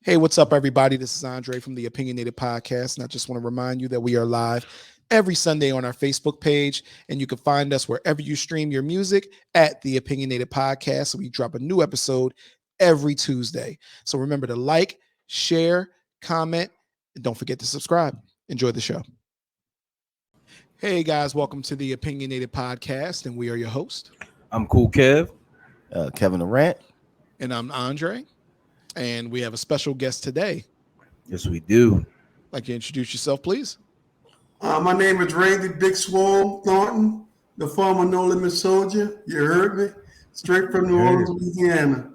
Hey, what's up, everybody? This is Andre from the Opinionated podcast, and I just want to remind you that we are live every Sunday on our Facebook page, and you can find us wherever you stream your music at the Opinionated podcast. So we drop a new episode every Tuesday. So remember to like, share, comment, and don't forget to subscribe. Enjoy the show. Hey, guys, welcome to the Opinionated podcast, and we are your host. I'm Cool Kev. Kevin Durant. And I'm Andre. And we have a special guest today. Yes, we do. Like to introduce yourself, please. My name is Randy Big Swoll Thornton, the former No Limit Soldier. You heard me? Straight from New Orleans, Louisiana.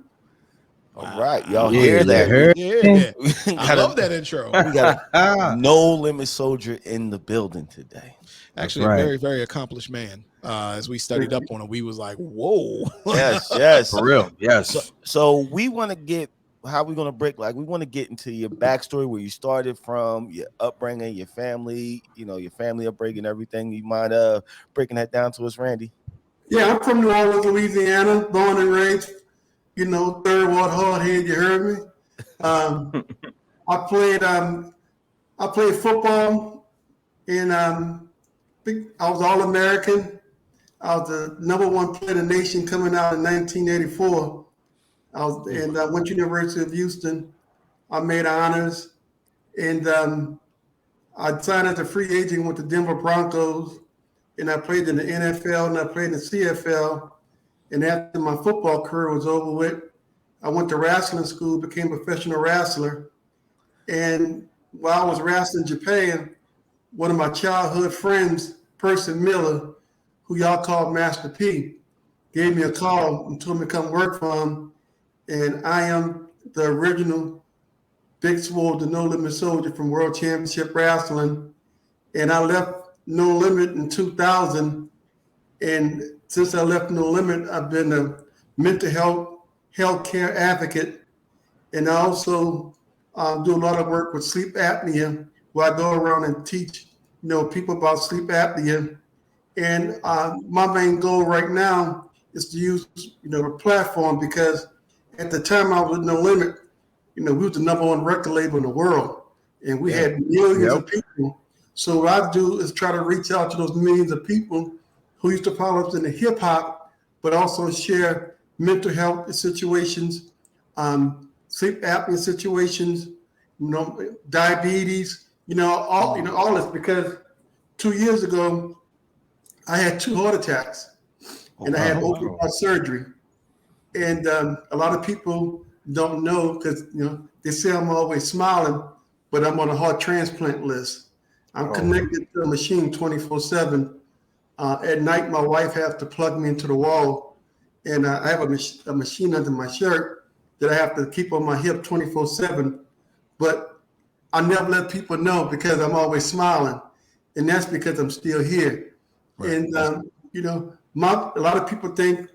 All right, y'all hear that? Yeah. I love that intro. We got a No Limit Soldier in the building today. Actually, a very, very accomplished man. As we studied up on him, we was like, whoa. Yes. For real, yes. So we want to get, how we going to break, like we want to get into your backstory, where you started from, your upbringing, your family, your family upbringing, everything. You mind breaking that down to us, Randy? Yeah, I'm from New Orleans, Louisiana, born and raised, third ward hardhead, you heard me? I played football and I was All-American. I was the number one player in the nation coming out in 1984. I went to University of Houston. I made honors, and I signed as a free agent with the Denver Broncos, and I played in the NFL and I played in the CFL. And after my football career was over with, I went to wrestling school, became a professional wrestler. And while I was wrestling in Japan, one of my childhood friends, Percy Miller, who y'all call Master P, gave me a call and told me to come work for him. And I am the original Big Swoll, the No Limit Soldier from World Championship Wrestling. And I left No Limit in 2000. And since I left No Limit, I've been a mental health care advocate. And I also do a lot of work with sleep apnea, where I go around and teach people about sleep apnea. And my main goal right now is to use the platform, because at the time I was with No Limit, we was the number one record label in the world, and we had millions of people. So what I do is try to reach out to those millions of people who used to follow us in the hip hop, but also share mental health situations, sleep apnea situations, diabetes, all this. Because 2 years ago, I had 2 heart attacks, and I had open heart surgery. And a lot of people don't know, because they say I'm always smiling, but I'm on a heart transplant list. I'm connected to a machine 24/7. At night, my wife has to plug me into the wall, and I have a machine under my shirt that I have to keep on my hip 24/7. But I never let people know, because I'm always smiling, and that's because I'm still here. Right. And a lot of people think,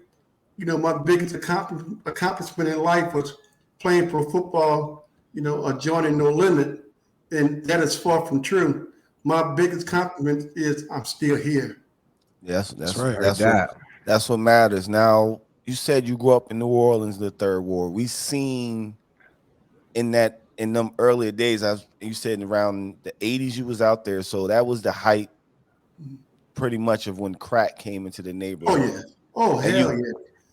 my biggest accomplishment in life was playing pro football, or joining No Limit, and that is far from true. My biggest compliment is I'm still here. Yes, that's right. That's what matters. Now, you said you grew up in New Orleans, the Third Ward. We seen in them earlier days, as you said, around the 80s, you was out there, so that was the height, pretty much, of when crack came into the neighborhood. Oh yeah. Oh hell yeah.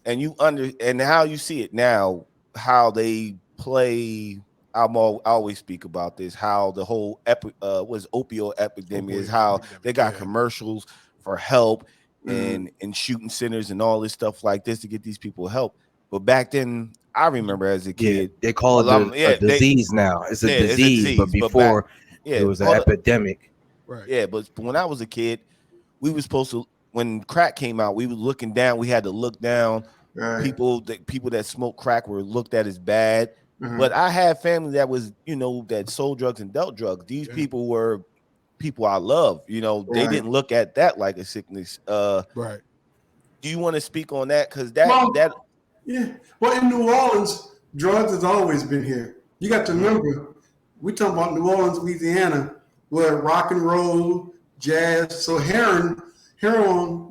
And how you see it now, how they play. I always speak about this, how the whole opioid epidemic is, how they got commercials for help and shooting centers and all this stuff like this to get these people help. But back then, I remember as a kid, they call it a disease now. It's a disease, but before it was an epidemic. Right. Yeah, but when I was a kid, we were supposed to, when crack came out, we were looking down. We had to look down. Right. People that smoked crack were looked at as bad. Mm-hmm. But I had family that was, that sold drugs and dealt drugs. These people were people I love. They didn't look at that like a sickness. Right. Do you want to speak on that? Because yeah. Well, in New Orleans, drugs has always been here. You got to remember, we talking about New Orleans, Louisiana, where rock and roll, jazz. So heroin,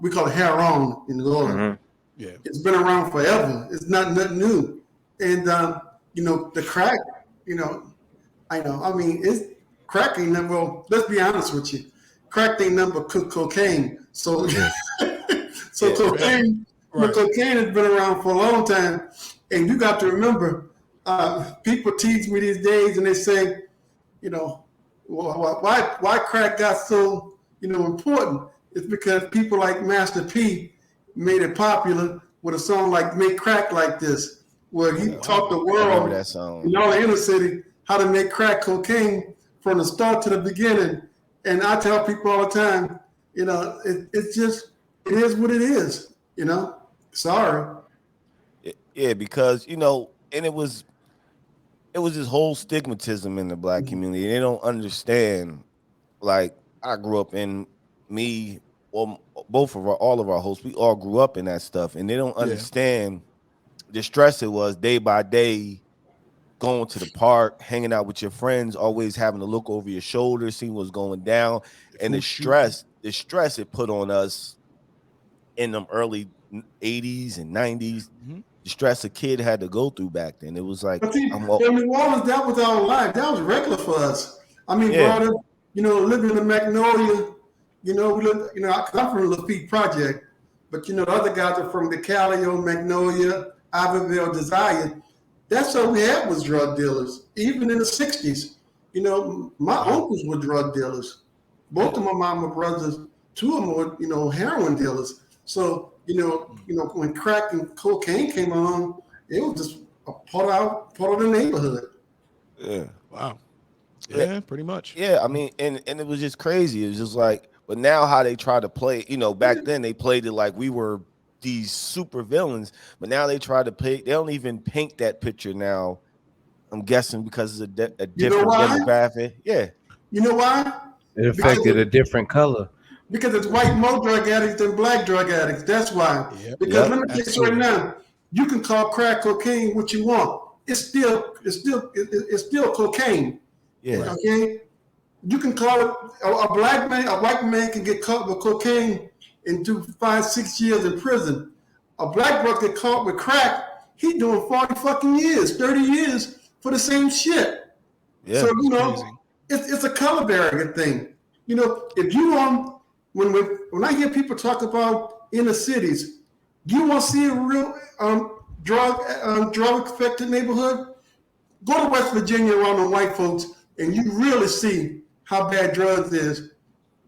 we call it heroin in New Orleans. Mm-hmm. Yeah, it's been around forever. It's not nothing new. And the crack I know. I mean, it's crack ain't never. Well, let's be honest with you. Crack ain't number cocaine. So, cocaine. Right. Cocaine has been around for a long time, and you got to remember. People tease me these days, and they say, why crack got so important? It's because people like Master P made it popular with a song like "Make Crack Like This," where he taught the world in all the inner city how to make crack cocaine from the start to the beginning. And I tell people all the time, it's just, it is what it is, Sorry. Yeah, because, and it was this whole stigmatism in the black community. They don't understand. Like, I grew up in all of our hosts, we all grew up in that stuff, and they don't understand the stress it was day by day, going to the park, hanging out with your friends, always having to look over your shoulder, seeing what's going down, and the stress it put on us in them early 80s and 90s. Mm-hmm. The stress a kid had to go through back then. It was like, in New Orleans, that was our life. That was regular for us. I mean, brother, living in the Magnolia, I'm from the Lafitte Project, but the other guys are from the Calio, Magnolia, Iberville, Desire. That's all we had was drug dealers. Even in the 60s, my uncles were drug dealers. Both of my mama brothers, two of them were, heroin dealers. So, when crack and cocaine came along, it was just a part of the neighborhood. Yeah. Wow. Yeah, pretty much. Yeah, I mean, and it was just crazy. It was just like, but now how they try to play, back then they played it like we were these super villains, but now they try to play. They don't even paint that picture now. I'm guessing because it's a different demographic. Yeah. You know why? It affected a different color. Because it's white drug addicts and black drug addicts. That's why. Because let me tell you right now, you can call crack cocaine what you want. It's still cocaine. Yeah. Okay. You can call it a black man. A white man can get caught with cocaine and do 5-6 years in prison. A black brother get caught with crack. He doing 40 fucking years, 30 years for the same shit. Yeah. So it's a color barrier thing. If you want, when I hear people talk about inner cities, do you want to see a real drug affected neighborhood? Go to West Virginia around the white folks, and you really see how bad drugs is.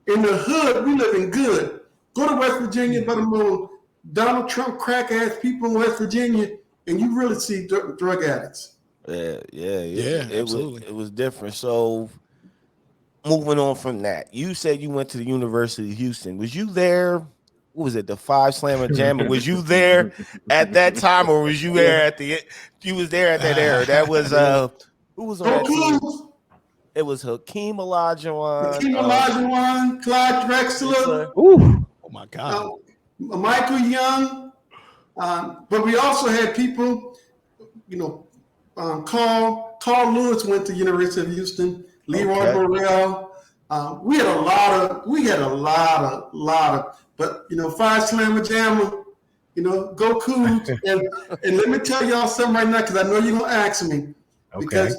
In the hood, we live in good. Go to West Virginia, but among Donald Trump crack ass people in West Virginia, and you really see drug addicts. Yeah. Absolutely. It was different. So, moving on from that, you said you went to the University of Houston. Was you there? What was it? The 5 Slammer Jammer? Was you there at that time, or was you there at the? You was there at that era. That was who was on that team? It was Hakeem Olajuwon, Clyde Drexler. Ooh, oh my God, Michael Young. But we also had people, Carl Lewis went to University of Houston. Leroy Burrell. We had a lot of, but 5 Slammer Jammer, go Cougs. And let me tell y'all something right now, because I know you're gonna ask me. Because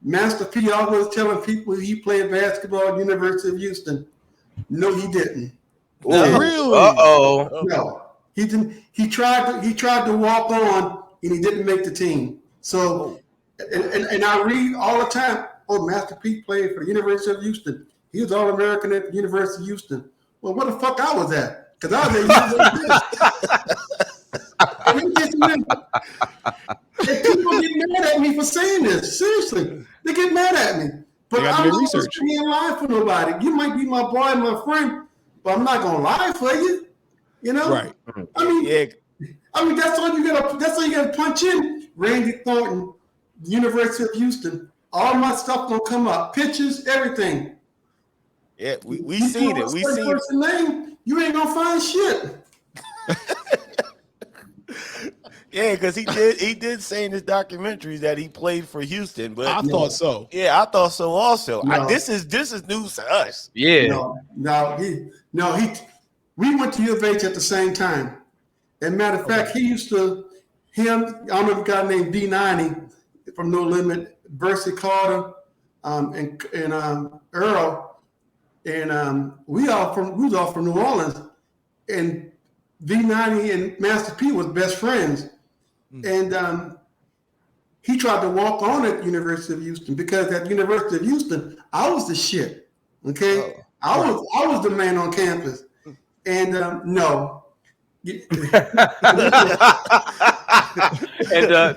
Master P always telling people he played basketball at University of Houston. No, he didn't. No. Really? No, he didn't. He tried to walk on, and he didn't make the team. So, and I read all the time. Oh, Master P played for the University of Houston. He was All-American at the University of Houston. Well, where the fuck I was at? Because I was at University of Houston. And people get mad at me for saying this. Seriously, they get mad at me. But I'm not going to be in line for nobody. You might be my boy and my friend, but I'm not going to lie for you. Right. I mean, that's all you got to punch in. Randy Thornton, University of Houston. All my stuff gonna come up, pictures, everything. Yeah, we seen it. We seen it. Name, you ain't gonna find shit. Yeah, because he did say in his documentaries that he played for Houston, but I thought so. Yeah, I thought so also. No. This is news to us. Yeah. We went to U of H at the same time. As a matter of fact, I don't know a guy named D90 from No Limit Versi Carter, and Earl, and we was all from New Orleans, and V90 and Master P was best friends, and he tried to walk on at University of Houston because at University of Houston I was the shit. Okay, I was the man on campus, and no.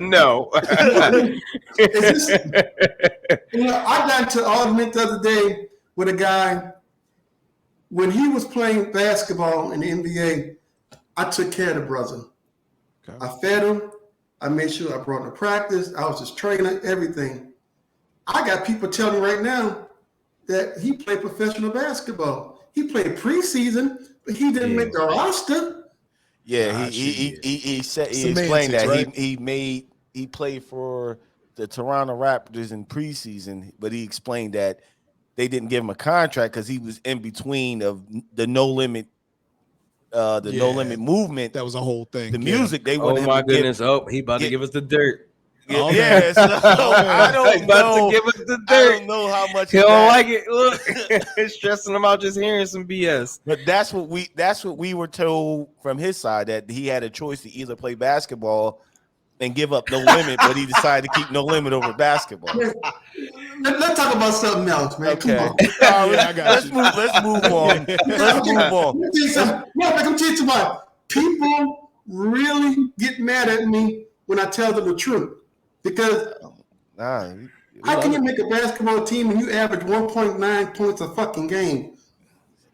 No. It's just, I got into an argument the other day with a guy. When he was playing basketball in the NBA, I took care of the brother. Okay. I fed him. I made sure I brought him to practice. I was his trainer, everything. I got people telling me right now that he played professional basketball. He played preseason, but he didn't make the roster. Yeah, he explained that right? he played for the Toronto Raptors in preseason, but he explained that they didn't give him a contract because he was in between of the no limit no limit movement. That was a whole thing. The music they wanted. Oh my goodness! He about to give us the dirt. Yeah, so I don't know. To give us the dirt. I don't know how much he don't like it. Look, it's stressing him out just hearing some BS. But that's what we were told from his side, that he had a choice to either play basketball and give up No Limit, but he decided to keep No Limit over basketball. Let's talk about something else, man. Okay. Come on. Let's move on. Let's move on. Let me tell you something. People really get mad at me when I tell them the truth. Because how can you make a basketball team and you average 1.9 points a fucking game?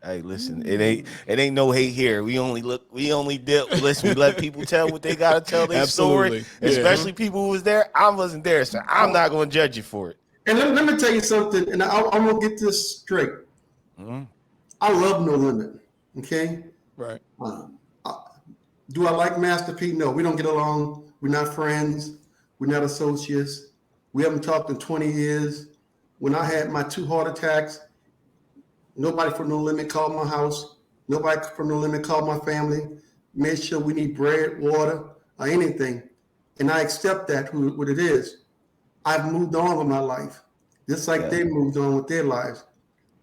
Hey, listen, it ain't no hate here. We only listen, we let people tell what they gotta tell their story, especially people who was there. I wasn't there, so I'm not gonna judge you for it. And let me tell you something, and I'm gonna get this straight. Mm-hmm. I love No Limit. Okay? Right. Do I like Master P? No, we don't get along. We're not friends. We're not associates. We haven't talked in 20 years. When I had my 2 heart attacks, nobody from No Limit called my house. Nobody from No Limit called my family. Made sure we need bread, water, or anything. And I accept that, what it is. I've moved on with my life, just like they moved on with their lives.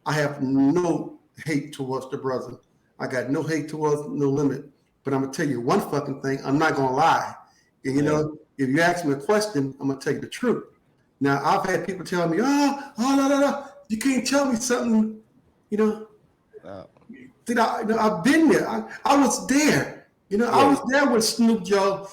I have no hate towards the brother. I got no hate towards No Limit. But I'm going to tell you one fucking thing. I'm not going to lie. And, you know, if you ask me a question, I'm going to tell you the truth. Now, I've had people tell me, you can't tell me something, you know. I've been there. I was there. You know, I was there with Snoop Dogg.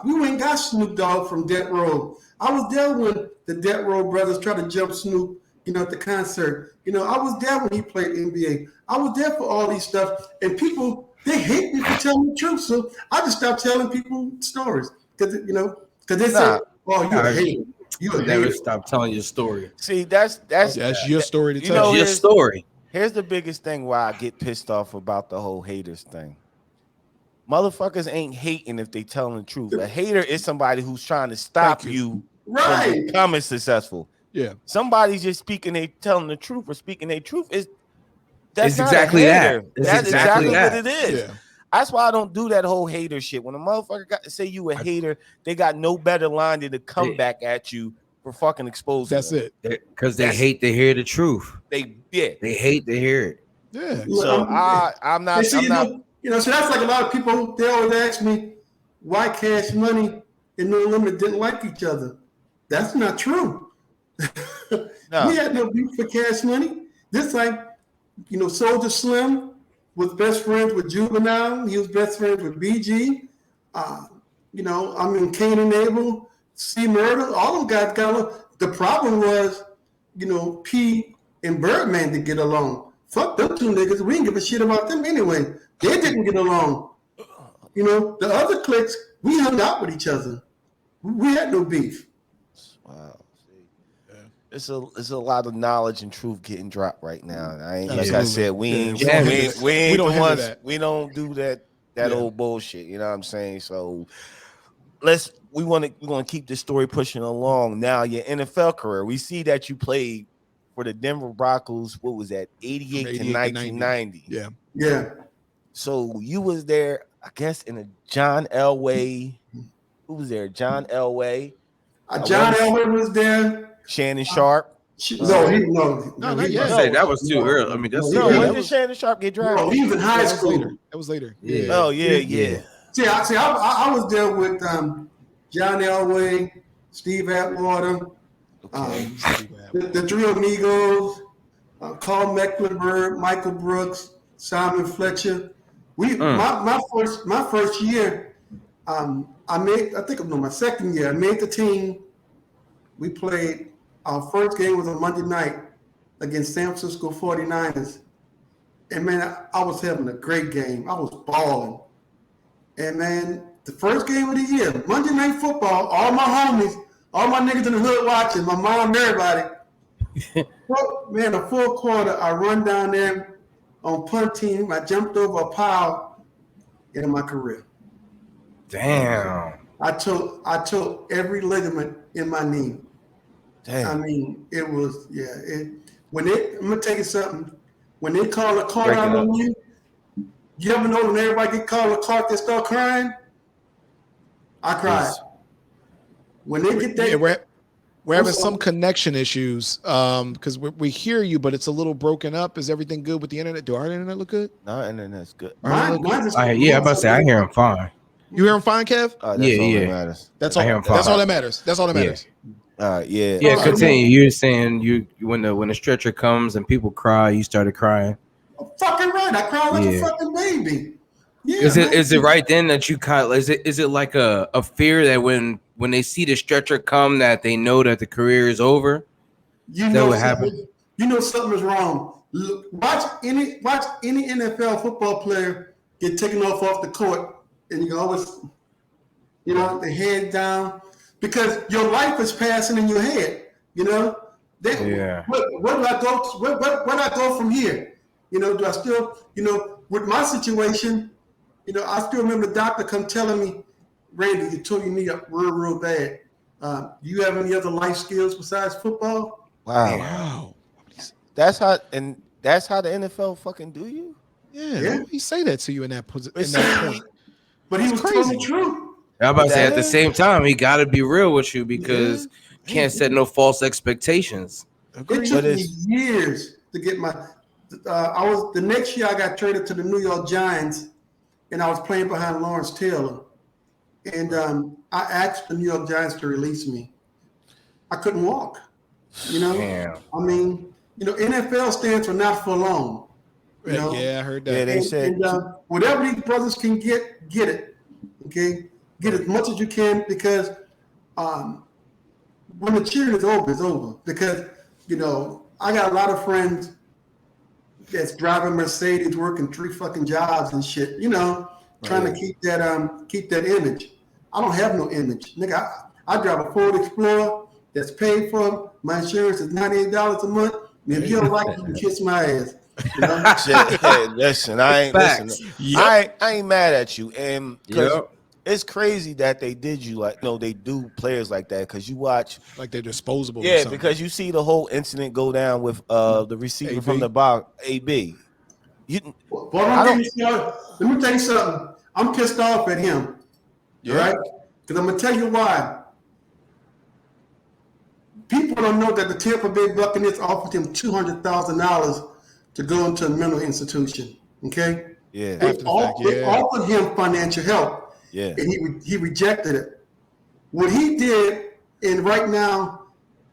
We went got Snoop Dogg from Death Row. I was there when the Death Row brothers tried to jump Snoop, you know, at the concert. You know, I was there when he played NBA. I was there for all these stuff. And people, they hate me for telling the truth. So I just stopped telling people stories. Because they say, oh, you're a hater. You never stop telling your story. See, that's your story to tell. Your story. Here's the biggest thing why I get pissed off about the whole haters thing. Motherfuckers ain't hating if they telling the truth. A hater is somebody who's trying to stop you from becoming successful. Yeah. Somebody's just telling the truth or speaking their truth. That's exactly that. That's exactly what it is. Yeah. That's why I don't do that whole hater shit. When a motherfucker got to say you a hater, they got no better line than to come back at you for fucking exposing. That's them. it. Because they hate to hear the truth. They hate to hear it. Yeah. So I'm not. You know, so that's like a lot of people. They always ask me why Cash Money and No Limit didn't like each other. That's not true. We had no beef for Cash Money. Just like, you know, Soldier Slim was best friends with Juvenile. He was best friends with BG. You know, I mean, Cain and Abel, C Murder, all of them guys got along. The problem was, you know, P and Birdman didn't get along. Fuck them 2 niggas. We didn't give a shit about them anyway. They didn't get along. You know, the other cliques, we hung out with each other. We had no beef. Wow. It's a lot of knowledge and truth getting dropped right now. Like I said, we don't the ones. We don't do that old bullshit. You know what I'm saying? So we want to keep this story pushing along. Now your NFL career, we see that you played for the Denver Broncos. What was that? 88 to 1990. Yeah. Yeah. So you was there, I guess, in a John Elway. Who was there? John Elway. John Elway was there. Shannon Sharp. No, not yet. Say that was too early. I mean, that's when did Shannon Sharp get drafted? No, he was in high school. That was later. Yeah. Oh yeah. See, I was there with John Elway, Steve Atwater, the Three Amigos, Carl Mecklenburg, Michael Brooks, Simon Fletcher. My first year, my second year, I made the team. We played. Our first game was on Monday night against San Francisco 49ers. And, man, I was having a great game. I was balling. And, man, the first game of the year, Monday Night Football, all my homies, all my niggas in the hood watching, my mom, everybody. Man, a full quarter, I run down there on punt team. I jumped over a pile in my career. Damn. I took every ligament in my knee. Damn. I mean, it was, I'm gonna tell you something. When they call a cart out on you ever know when everybody get called a cart, they start crying? I cried. Yes. When they get that, we're having some connection issues because we hear you, but it's a little broken up. Is everything good with the internet? Do our internet look good? No, our internet's good. I'm about to say I hear him fine. You hear him fine, Kev? That's all that matters. That's all that matters. Yeah. Continue. You're saying when the stretcher comes and people cry, you started crying. Fucking right. I cried like a fucking baby. Yeah. Is it right then that you kind of is it like a fear that when they see the stretcher come that they know that the career is over? You know what happened? You know something is wrong. Look, watch any NFL football player get taken off the court, and you always, the head down. Because your life is passing in your head, Where do I go? Where do I go from here? Do I still, with my situation, I still remember the doctor come telling me, Randy, you tore your knee up real bad. Do you have any other life skills besides football? Wow. That's how the NFL fucking do you? Yeah. He say that to you in that point. But he was telling the truth. I'm about to say at the same time, he got to be real with you because you can't set no false expectations. It took me years to get my. The next year I got traded to the New York Giants, and I was playing behind Lawrence Taylor, and I asked the New York Giants to release me. I couldn't walk. Damn. I mean, NFL stands for not for long. Yeah, I heard that. Yeah, they said whatever these brothers can get it. Okay. Get as much as you can because when the cheering is over, it's over. Because, I got a lot of friends that's driving Mercedes, working 3 fucking jobs and shit, trying to keep that image. I don't have no image. Nigga, I drive a Ford Explorer that's paid for. My insurance is $98 a month. And if you don't like it, you can kiss my ass. Listen, I ain't mad at you. And it's crazy that they did you they do players like that because you watch like they're disposable. Yeah, because you see the whole incident go down with the receiver from the box, AB. Let me tell you something. I'm pissed off at him. Right? Because I'm gonna tell you why. People don't know that the Tampa Bay Buccaneers offered him $200,000 to go into a mental institution. Okay? Yeah. They offered him financial help. Yeah, and he rejected it. What he did, and right now,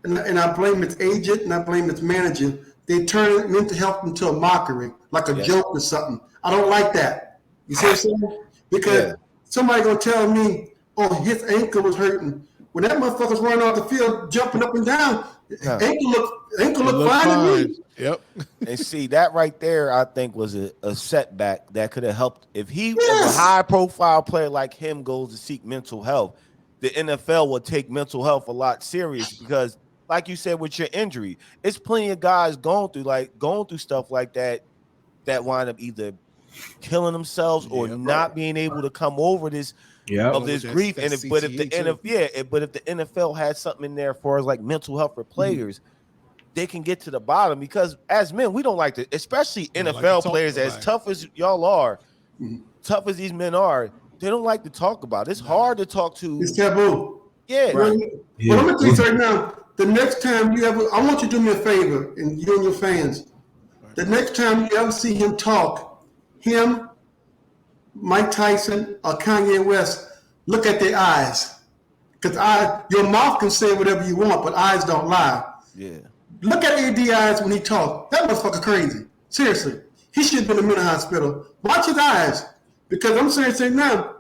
and I blame his agent and I blame his manager, they turned mental health into a mockery, like a joke or something. I don't like that. You see what I'm saying? Because somebody gonna tell me, oh, his ankle was hurting. When that motherfucker's running off the field, jumping up and down, ankle look fine to me. Yep. And see, that right there, I think was a setback that could have helped. If a high-profile player like him goes to seek mental health, the NFL would take mental health a lot serious because, like you said, with your injury, it's plenty of guys going through stuff like that wind up either killing themselves or not being able to come over this grief. But if the NFL had something in there for like mental health for players. They can get to the bottom because as men, we don't like to, especially NFL players, as tough as y'all are, tough as these men are, they don't like to talk about it. It's hard to talk to. It's taboo. Yeah. Right. Well, I'm gonna tell you right now. The next time you ever, I want you to do me a favor, and you and your fans. The next time you ever see him talk, him, Mike Tyson, or Kanye West, look at their eyes. Because your mouth can say whatever you want, but eyes don't lie. Yeah. Look at AD eyes when he talks. That motherfucker crazy. Seriously. He should have been in a mental hospital. Watch his eyes. Because I'm serious right now.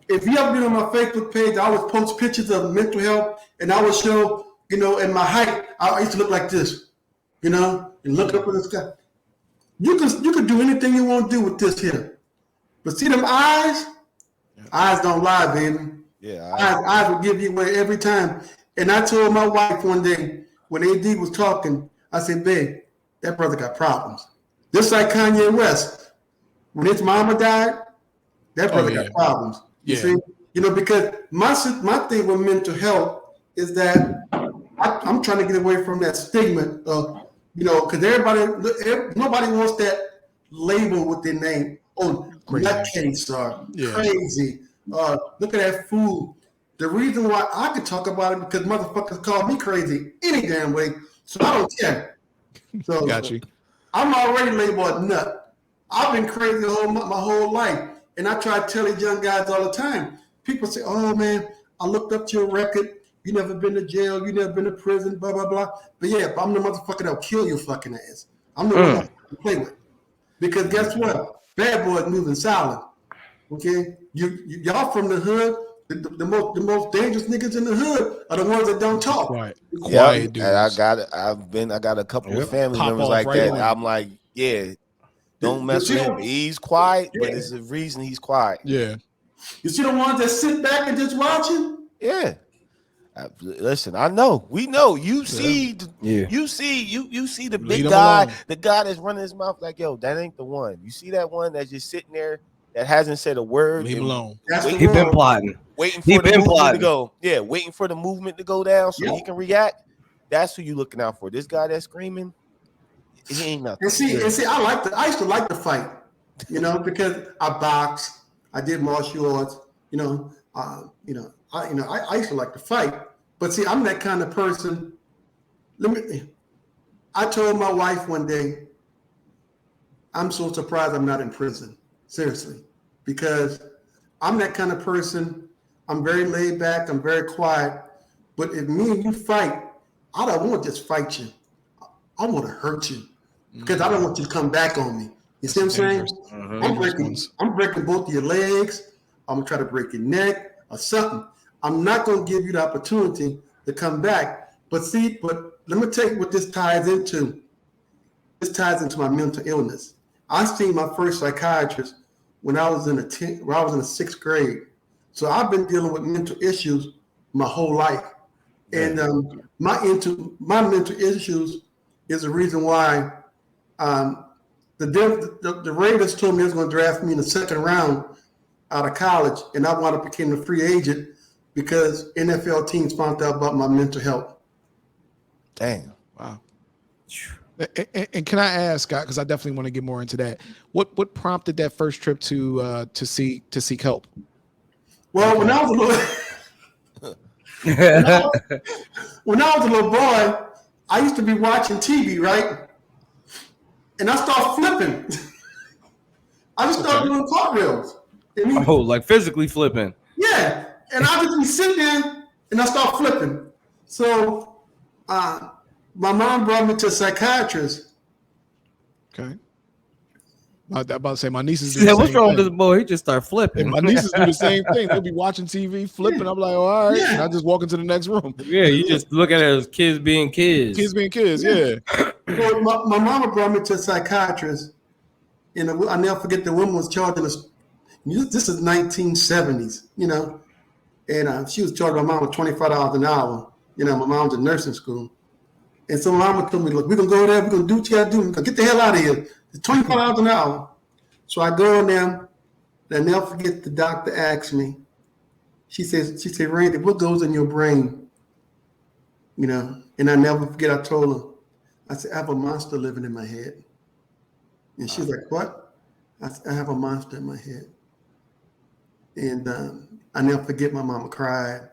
If you ever been on my Facebook page, I always post pictures of mental health, and I would show, and my height, I used to look like this, and look up in the sky. You can do anything you want to do with this here. But see them eyes? Eyes don't lie, baby. Yeah. Eyes will give you away every time. And I told my wife one day when AD was talking, I said, babe, that brother got problems. Just like Kanye West. When his mama died, that brother got problems. You see? Because my thing with mental health is that I'm trying to get away from that stigma of, because nobody wants that label with their name. Oh, nutcase or crazy. Look at that fool. The reason why I can talk about it because motherfuckers call me crazy any damn way, so I don't care. So got you. I'm already labeled a nut. I've been crazy my whole life, and I try to tell these young guys all the time. People say, "Oh man, I looked up your record. You never been to jail. You never been to prison. Blah blah blah." But I'm the motherfucker that'll kill your fucking ass. I'm the one to play with. Because guess what? Bad boys moving silent. Okay, y'all from the hood. The most dangerous niggas in the hood are the ones that don't talk. Quiet dudes. And I got a couple of family members like that. I'm like, don't mess with him. He's quiet, but there's a reason he's quiet. Yeah. You see the ones that sit back and just watching? Yeah. Listen, I know. We know. You see, you see the big guy, the guy that's running his mouth like, yo, that ain't the one. You see that one that's just sitting there that hasn't said a word. Leave him alone. He been plotting. Waiting for the movement to go. Yeah, waiting for the movement to go down so he can react. That's who you looking out for. This guy that's screaming, he ain't nothing. And see, I used to like to fight, because I boxed, I did martial arts, I used to like to fight. But see, I'm that kind of person. I told my wife one day, I'm so surprised I'm not in prison. Seriously. Because I'm that kind of person. I'm very laid back. I'm very quiet. But if me and you fight, I don't want to just fight you. I want to hurt you. Because I don't want you to come back on me. You see what I'm saying? I'm breaking both of your legs. I'm going to try to break your neck or something. I'm not going to give you the opportunity to come back. But let me tell you what this ties into. This ties into my mental illness. I seen my first psychiatrist when I was in the 6th grade. So I've been dealing with mental issues my whole life. And my mental issues is the reason why the Raiders told me they was going to draft me in the 2nd round out of college, and I wound up becoming a free agent because NFL teams found out about my mental health. Damn. Wow. And can I ask, Scott, because I definitely want to get more into that. What prompted that first trip to seek help? Well, when I was a little boy, I used to be watching TV, right? And I started flipping. I just started doing cartwheels. Like physically flipping. Yeah, and I just be sitting there and I start flipping. So my mom brought me to a psychiatrist. Okay. I'm about to say my nieces do Yeah, the what's same wrong thing. with this boy? He just started flipping. And my nieces do the same thing. They'll be watching TV, flipping. I'm like, all right. And I just walk into the next room. Yeah, you just look at it as kids being kids. Kids being kids, yeah. So my mama brought me to a psychiatrist, and I never forget the woman was charging us. This is 1970s, and she was charging my mama $25 an hour. My mom's in nursing school. And so mama told me, look, we're going to go there. We're going to do what you got to do. We're going to get the hell out of here. It's $25 an hour. So I go in there, and I never forget the doctor asked me, she said, Randy, what goes in your brain? And I never forget, I told her, I said, I have a monster living in my head. And she's like, what? I said, I have a monster in my head. And I never forget my mama cried.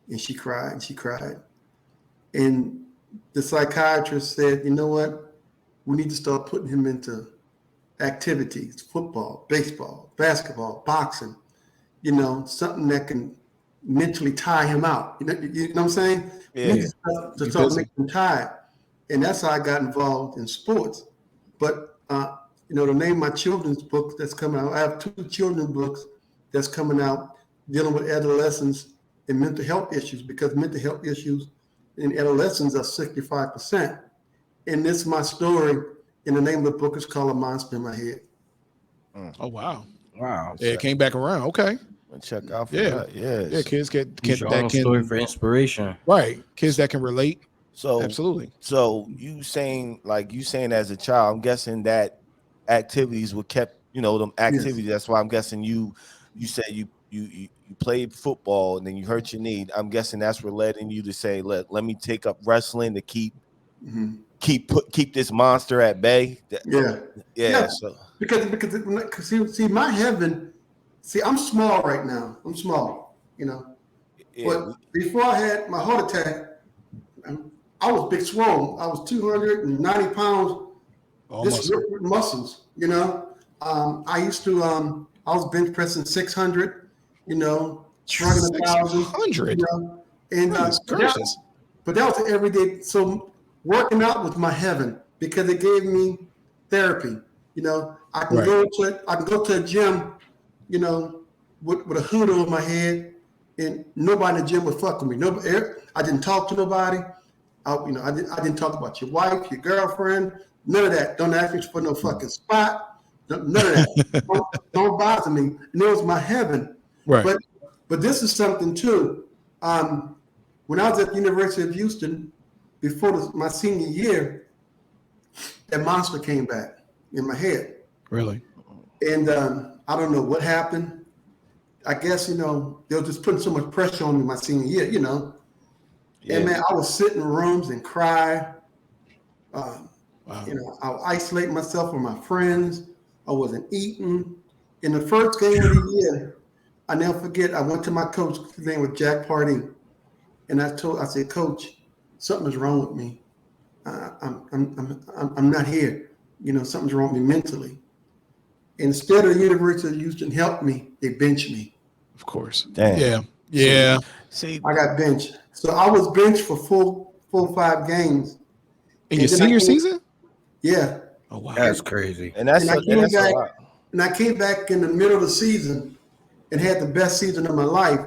And she cried and she cried. And the psychiatrist said, you know what? We need to start putting him into activities, football, baseball, basketball, boxing, something that can mentally tie him out. You know what I'm saying? Yeah. To start making him tired. And that's how I got involved in sports. But, the name of my children's book that's coming out, I have 2 children's books that's coming out dealing with adolescents and mental health issues, because mental health issues in adolescents are 65%. And this is my story. And the name of the book is called A Monster in My Head. Oh, wow. Wow. Yeah, it came back around. Okay. Check out for Yeah. that. Yes. Yeah, kids get Your that own can story for inspiration. right. Kids that can relate. So Absolutely. So you saying as a child, I'm guessing that activities were kept, them activities. Yes. That's why I'm guessing you said you played football and then you hurt your knee. I'm guessing that's what led in you to say, let me take up wrestling to keep this monster at bay. Yeah. So Because see my heaven. See, I'm small right now. I'm small, But before I had my heart attack, I was big Swoll. I was 290 pounds. Just with muscles, I used to, I was bench pressing 600, running 1,000. 600. And but that was every day. So working out was my heaven because it gave me therapy. I can go to a gym, with a hood over my head, and nobody in the gym would fuck with me. I didn't talk to nobody. I didn't talk about your wife, your girlfriend, none of that. Don't ask me for no fucking spot. None of that. don't bother me. And it was my heaven. Right. But this is something too. When I was at the University of Houston, before my senior year, that monster came back in my head. Really? And I don't know what happened. I guess, they were just putting so much pressure on me my senior year, Yeah. And man, I was sitting in rooms and cry. Wow. I would isolate myself from my friends. I wasn't eating. In the first game of the year, I never forget, I went to my coach, his name was Jack Pardee. And I said, Coach, something's wrong with me. I'm not here. Something's wrong with me mentally. Instead of the University of Houston help me, they benched me. Of course. Damn. Yeah. See, I got benched. So I was benched for full 5 games. In your senior season? Yeah. Oh, wow. That's crazy. And that's a lot. And I came back in the middle of the season and had the best season of my life.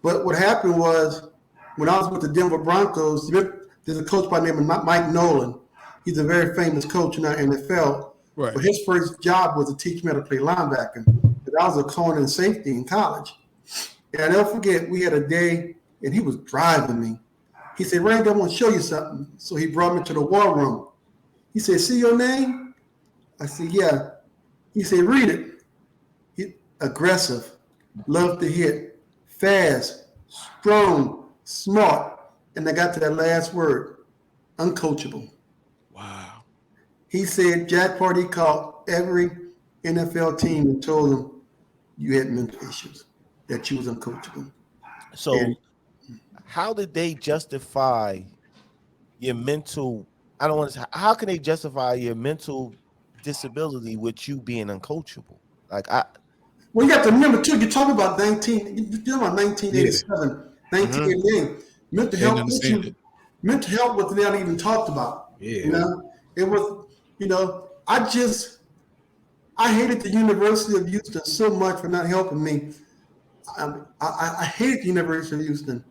But what happened was, when I was with the Denver Broncos, there's a coach by the name of Mike Nolan. He's a very famous coach in our NFL. Right. But his first job was to teach me how to play linebacker. But I was a corner and safety in college. And I never forget, we had a day, and he was driving me. He said, Randy, I want to show you something. So he brought me to the war room. He said, see your name? I said, yeah. He said, read it. Aggressive, love to hit, fast, strong, smart. And I got to that last word, uncoachable. Wow. He said Jack Pardee called every NFL team and told them you had mental issues, that you was uncoachable. So how did they justify your mental? I don't want to. How can they justify your mental disability with you being uncoachable? Well, you got to remember too. You're talking about 1987, 1988. Mental health issues. Mental health was not even talked about. Yeah. It was. I hated the University of Houston so much for not helping me. I hated the University of Houston.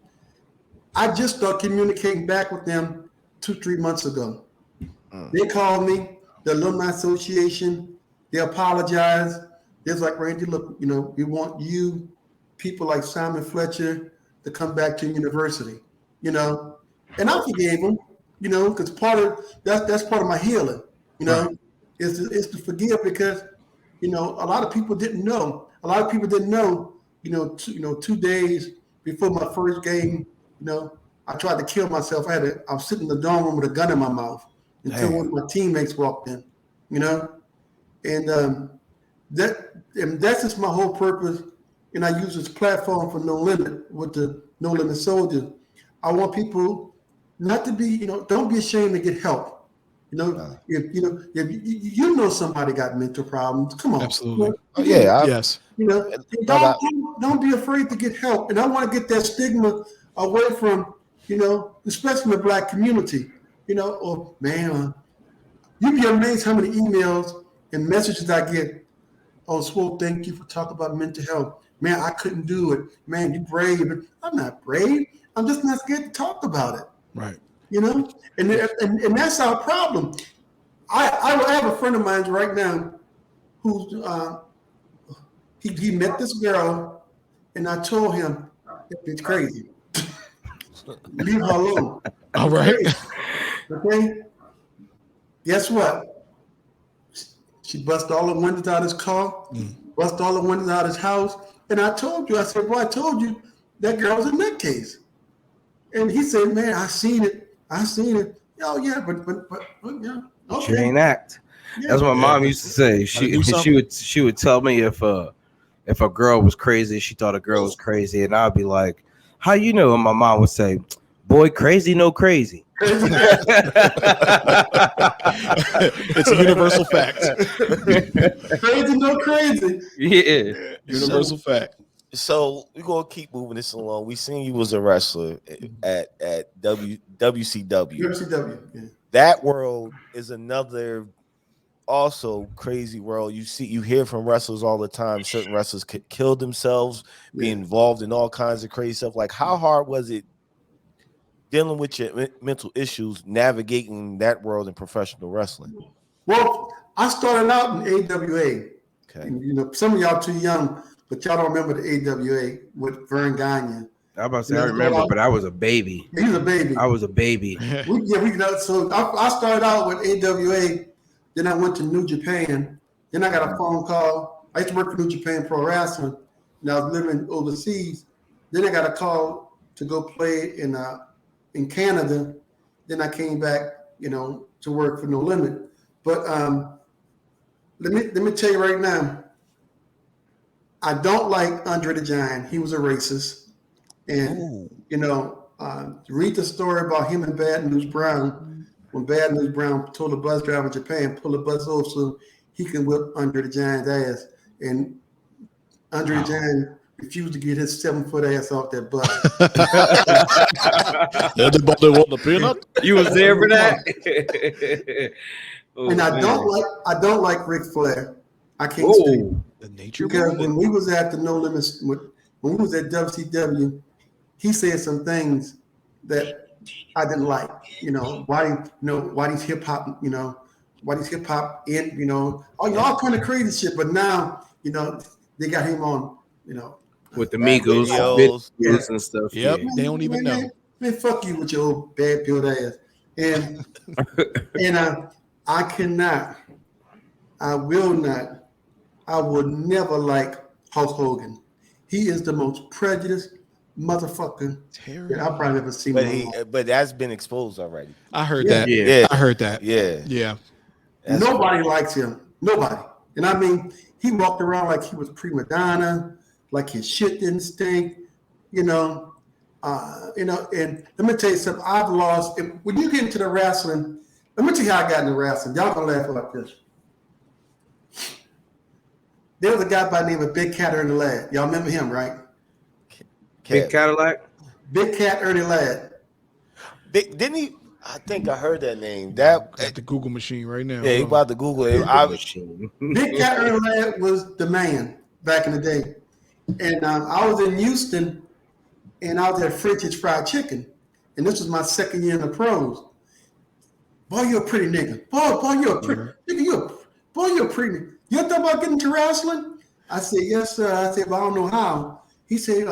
I just started communicating back with them 2-3 months ago. They called me, the Alumni Association. They apologized. They was like, Randy, look, we want you, people like Simon Fletcher, to come back to university, And I forgave them, because that's part of my healing, is to forgive, because, a lot of people didn't know. A lot of people didn't know, 2 days before my first game, I tried to kill myself. I was sitting in the dorm room with a gun in my mouth until one of my teammates walked in, and that's just my whole purpose. And I use this platform for No Limit with the No Limit Soldiers. I want people not to be, don't be ashamed to get help. If you know somebody got mental problems, come on. Absolutely. Yes. Don't be afraid to get help. And I want to get that stigma away from, especially the Black community. You'd be amazed how many emails and messages I get. Oh, Swoll, thank you for talking about mental health. Man, I couldn't do it. Man, you're brave. I'm not brave. I'm just not scared to talk about it. Right. And that's our problem. I have a friend of mine right now who's he met this girl, and I told him it's crazy. Leave her alone. All right. Okay. Guess what? She busted all the windows out of his car, busted all the windows out of his house, and I told you. I said, "Well, I told you that girl was a nutcase." And he said, "Man, I seen it. Oh yeah, but yeah, okay. She ain't act. Yeah. That's what my mom used to say. She would tell me if a girl was crazy, she thought a girl was crazy, and I'd be like, "How you know?" And my mom would say, "Boy, crazy, no crazy." It's a universal fact. Crazy, no crazy. Yeah, universal fact. So we're gonna keep moving this along. We seen you was a wrestler at WCW. WCW. Yeah. That world is another also crazy world. You hear from wrestlers all the time. Certain wrestlers could kill themselves, be involved in all kinds of crazy stuff. Like, how hard was it dealing with your mental issues, navigating that world in professional wrestling? Well, I started out in AWA. Okay. And, some of y'all too young, but y'all don't remember the AWA with Vern Gagne. I was about to say I remember, but I was a baby. He was a baby. I was a baby. So I started out with AWA, then I went to New Japan. Then I got a phone call. I used to work for New Japan Pro Wrestling, and I was living overseas. Then I got a call to go play in Canada. Then I came back, to work for No Limit. But let me tell you right now, I don't like Andre the Giant. He was a racist. And, read the story about him and Bad News Brown. When Bad News Brown told the bus driver in Japan, pull the bus over so he can whip Andre the Giant's ass. And Andre the Giant refused to get his 7-foot ass off that bus. Everybody want the peanut? You was there for that? And I don't like Ric Flair. I can't stand the nature because when we was at the No Limits, when we was at WCW, he said some things that I didn't like. Why these hip hop, in, all kind of crazy shit. But now, they got him on, with the Migos videos and stuff. Yep, they don't even know. Man, fuck you with your old bad built ass. And I cannot, I will not, I would never like Hulk Hogan. He is the most prejudiced motherfucker that I've probably ever seen. But that's been exposed already. I heard that. Yeah. I heard that. Yeah. Nobody likes him. Nobody. And I mean, he walked around like he was prima donna, like his shit didn't stink, and let me tell you something. I've lost. When you get into the wrestling, let me tell you how I got into wrestling. Y'all gonna laugh about this. There was a guy by the name of Big Cat Ernie Ladd. Y'all remember him, right? Big Cadillac? Big Cat Ernie Ladd. Didn't he? I think I heard that name. That at the Google machine right now. Yeah, he about to Google it. Big Cat Ernie Ladd was the man back in the day. And I was in Houston, and I was at French's Fried Chicken. And this was my second year in the pros. Boy, you're a pretty nigga. Boy, you're a pretty nigga. You're a pretty nigga. You thought about getting into wrestling? I said, yes, sir. I said, but I don't know how. He said,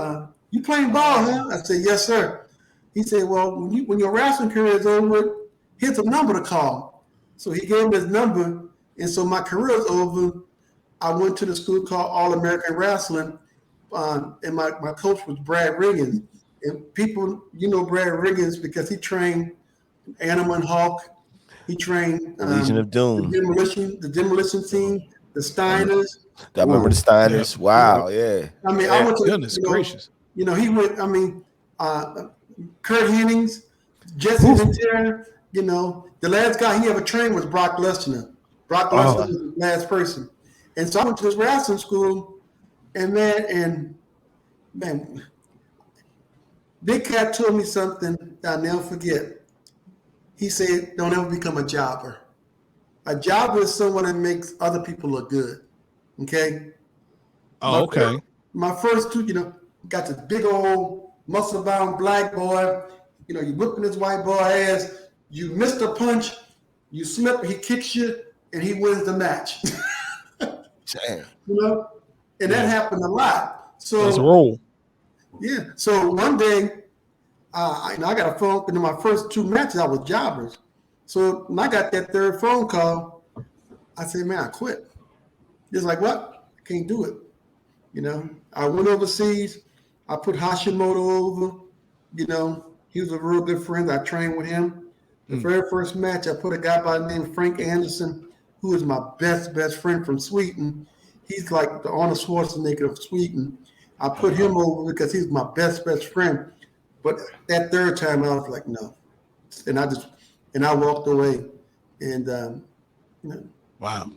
you playing ball, huh? I said, yes, sir. He said, well, when your wrestling career is over, here's a number to call. So he gave me his number. And so my career is over. I went to the school called All-American Wrestling. And my coach was Brad Riggins. And people, Brad Riggins because he trained Animal and Hawk. He trained Legion of Doom, the demolition team, the Steiners. I remember the Steiners. Wow, yeah. I mean, I went to goodness gracious. He went. I mean, Kurt Hennings, Jesse Ventura. You know, the last guy he ever trained was Brock Lesnar. Brock Lesnar was the last person. And so I went to this wrestling school, and man, Big Cat told me something that I'll never forget. He said, don't ever become a jobber. A jobber is someone that makes other people look good. Okay? Oh, okay. My first two, got this big old muscle-bound black boy. You whipping this white boy ass. You missed a punch, you slip, he kicks you, and he wins the match. Damn. And that happened a lot. So that's a roll. Yeah. So one day, I got a phone. In my first two matches, I was jobbers. So when I got that third phone call, I said, "Man, I quit." It's like, what? I can't do it. I went overseas. I put Hashimoto over. He was a real good friend. I trained with him. The very first match, I put a guy by the name of Frank Anderson, who is my best friend from Sweden. He's like the Arnold Schwarzenegger of Sweden. I put him over because he's my best friend. But that third time, I was like, no. And I walked away. And, wow.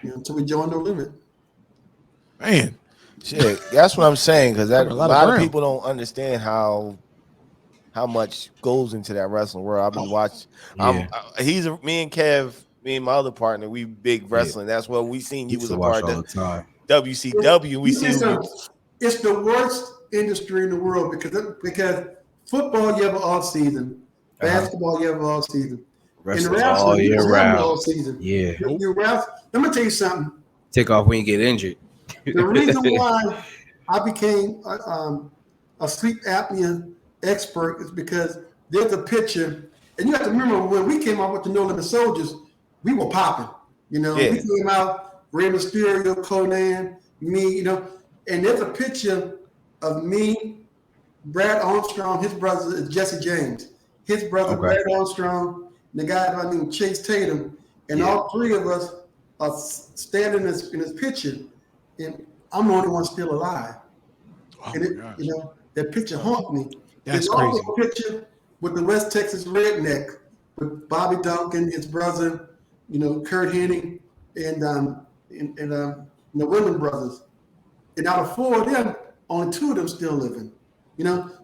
Until we joined No Limit. Man. Shit, that's what I'm saying, because a lot of people don't understand how much goes into that wrestling world. I've been watching. Me and Kev, me and my other partner, we big wrestling. That's what we seen. You was a part of the WCW. We seen. It's the worst industry in the world because football you have all season, basketball you have all season, wrestling all year round. All season. Yeah. Let me tell you something. Take off when you get injured. The reason why I became a sleep apnea expert is because there's a picture, and you have to remember when we came out with the No Limit Soldiers, we were popping. We came out, Rey Mysterio, Conan, me, and there's a picture of me, Brad Armstrong, his brother is Jesse James, his brother Brad Armstrong, and the guy by the name Chase Tatum, and all three of us are standing in this picture, and I'm the only one still alive. Oh, and that picture haunted me. That's There's crazy. also a picture with the West Texas Redneck, with Bobby Duncan, his brother, Kurt Hennig, and the Women brothers. And out of four of them, only two of them still living.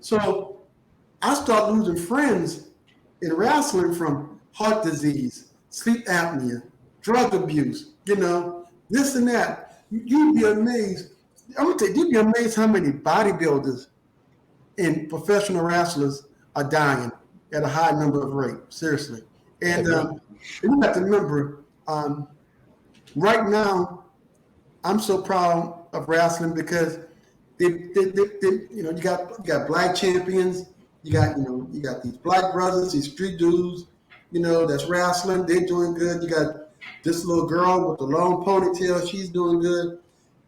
So I started losing friends in wrestling from heart disease, sleep apnea, drug abuse, this and that. You'd be amazed. I'm gonna tell you, you'd be amazed how many bodybuilders and professional wrestlers are dying at a high number of rate. Seriously. And you have to remember, right now, I'm so proud of wrestling because you got black champions, you got these black brothers, these street dudes, that's wrestling, they're doing good. You got this little girl with the long ponytail, she's doing good.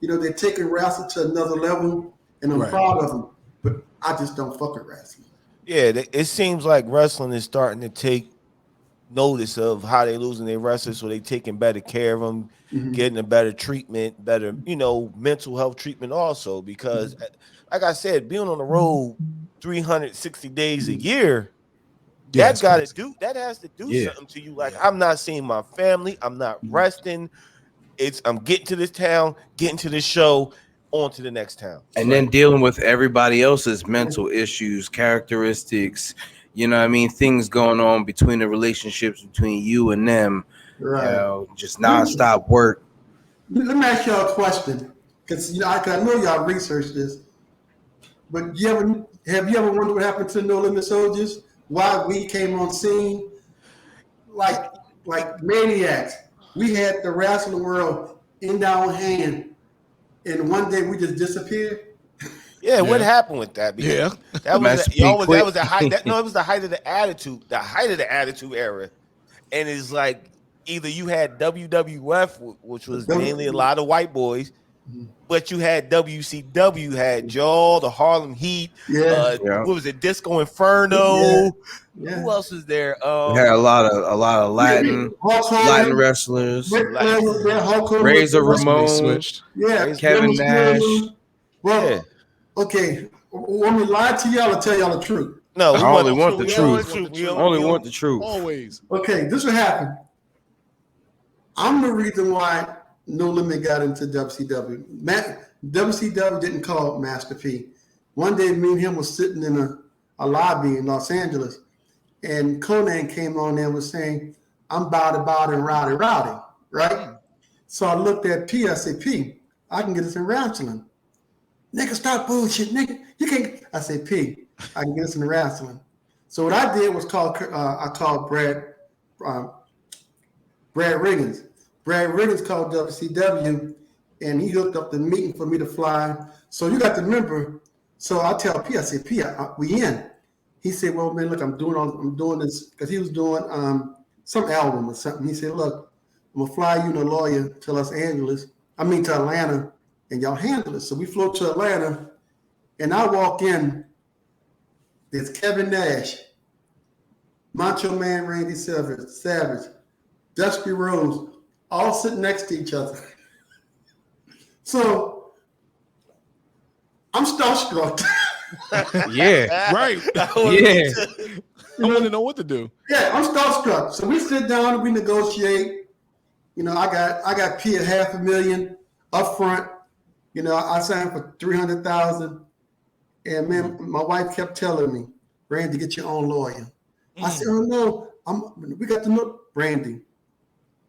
They're taking wrestling to another level, and I'm proud of them. But I just don't fuck with wrestling. Yeah, it seems like wrestling is starting to take notice of how they losing their wrestlers, so they taking better care of them, getting a better treatment, better, mental health treatment also. Because, like I said, being on the road 360 days a year, that has to do something to you. Like, I'm not seeing my family, I'm not resting. I'm getting to this town, getting to this show, on to the next town. And then dealing with everybody else's mental issues, characteristics, things going on between the relationships between you and them, just nonstop work. Let me ask y'all a question, because I know y'all researched this, but have you ever wondered what happened to No Limit Soldiers? Why we came on scene like maniacs? We had the wrestling world in our hand, and one day we just disappeared. Yeah, what happened with that? Because that was the height. It was the height of the attitude era, and it's like either you had WWF, which was mainly a lot of white boys, but you had WCW, had Joel, the Harlem Heat, what was it, Disco Inferno? Yeah. Who else is there? We had a lot of Latin wrestlers, Razor Ramon, Kevin Nash. Well, okay, Want me to lie to y'all or tell y'all the truth? No, I only want the we truth. We Only want the truth. Always. Okay, this what happened. I'm the reason why No Limit got into WCW. WCW didn't call Master P. One day, me and him was sitting in a lobby in Los Angeles, and Conan came on there and was saying, I'm body, and rowdy, right? So I looked at P. I said, P, I can get us in wrestling. Nigga, stop bullshit, nigga. You can't. I said, P, I can get us in wrestling. So what I did was I called Brad Riggins. Brad Riggins called WCW, and he hooked up the meeting for me to fly. So you got to remember. So I tell P, I said, P, we in. He said, well, man, look, I'm doing this because he was doing some album or something. He said, look, I'm gonna fly you and a lawyer to to Atlanta, and y'all handle it. So we flew to Atlanta, and I walk in. There's Kevin Nash, Macho Man Randy Savage, Dusty Rhodes, all sitting next to each other. So I'm starstruck. Yeah. Right. Yeah. I want to know what to do. Yeah, I'm starstruck. So we sit down and we negotiate. You know, I got P at $500,000 up front. You know, I signed for $300,000. And man, my wife kept telling me, Randy, get your own lawyer. I said, oh no, we got to know Randy.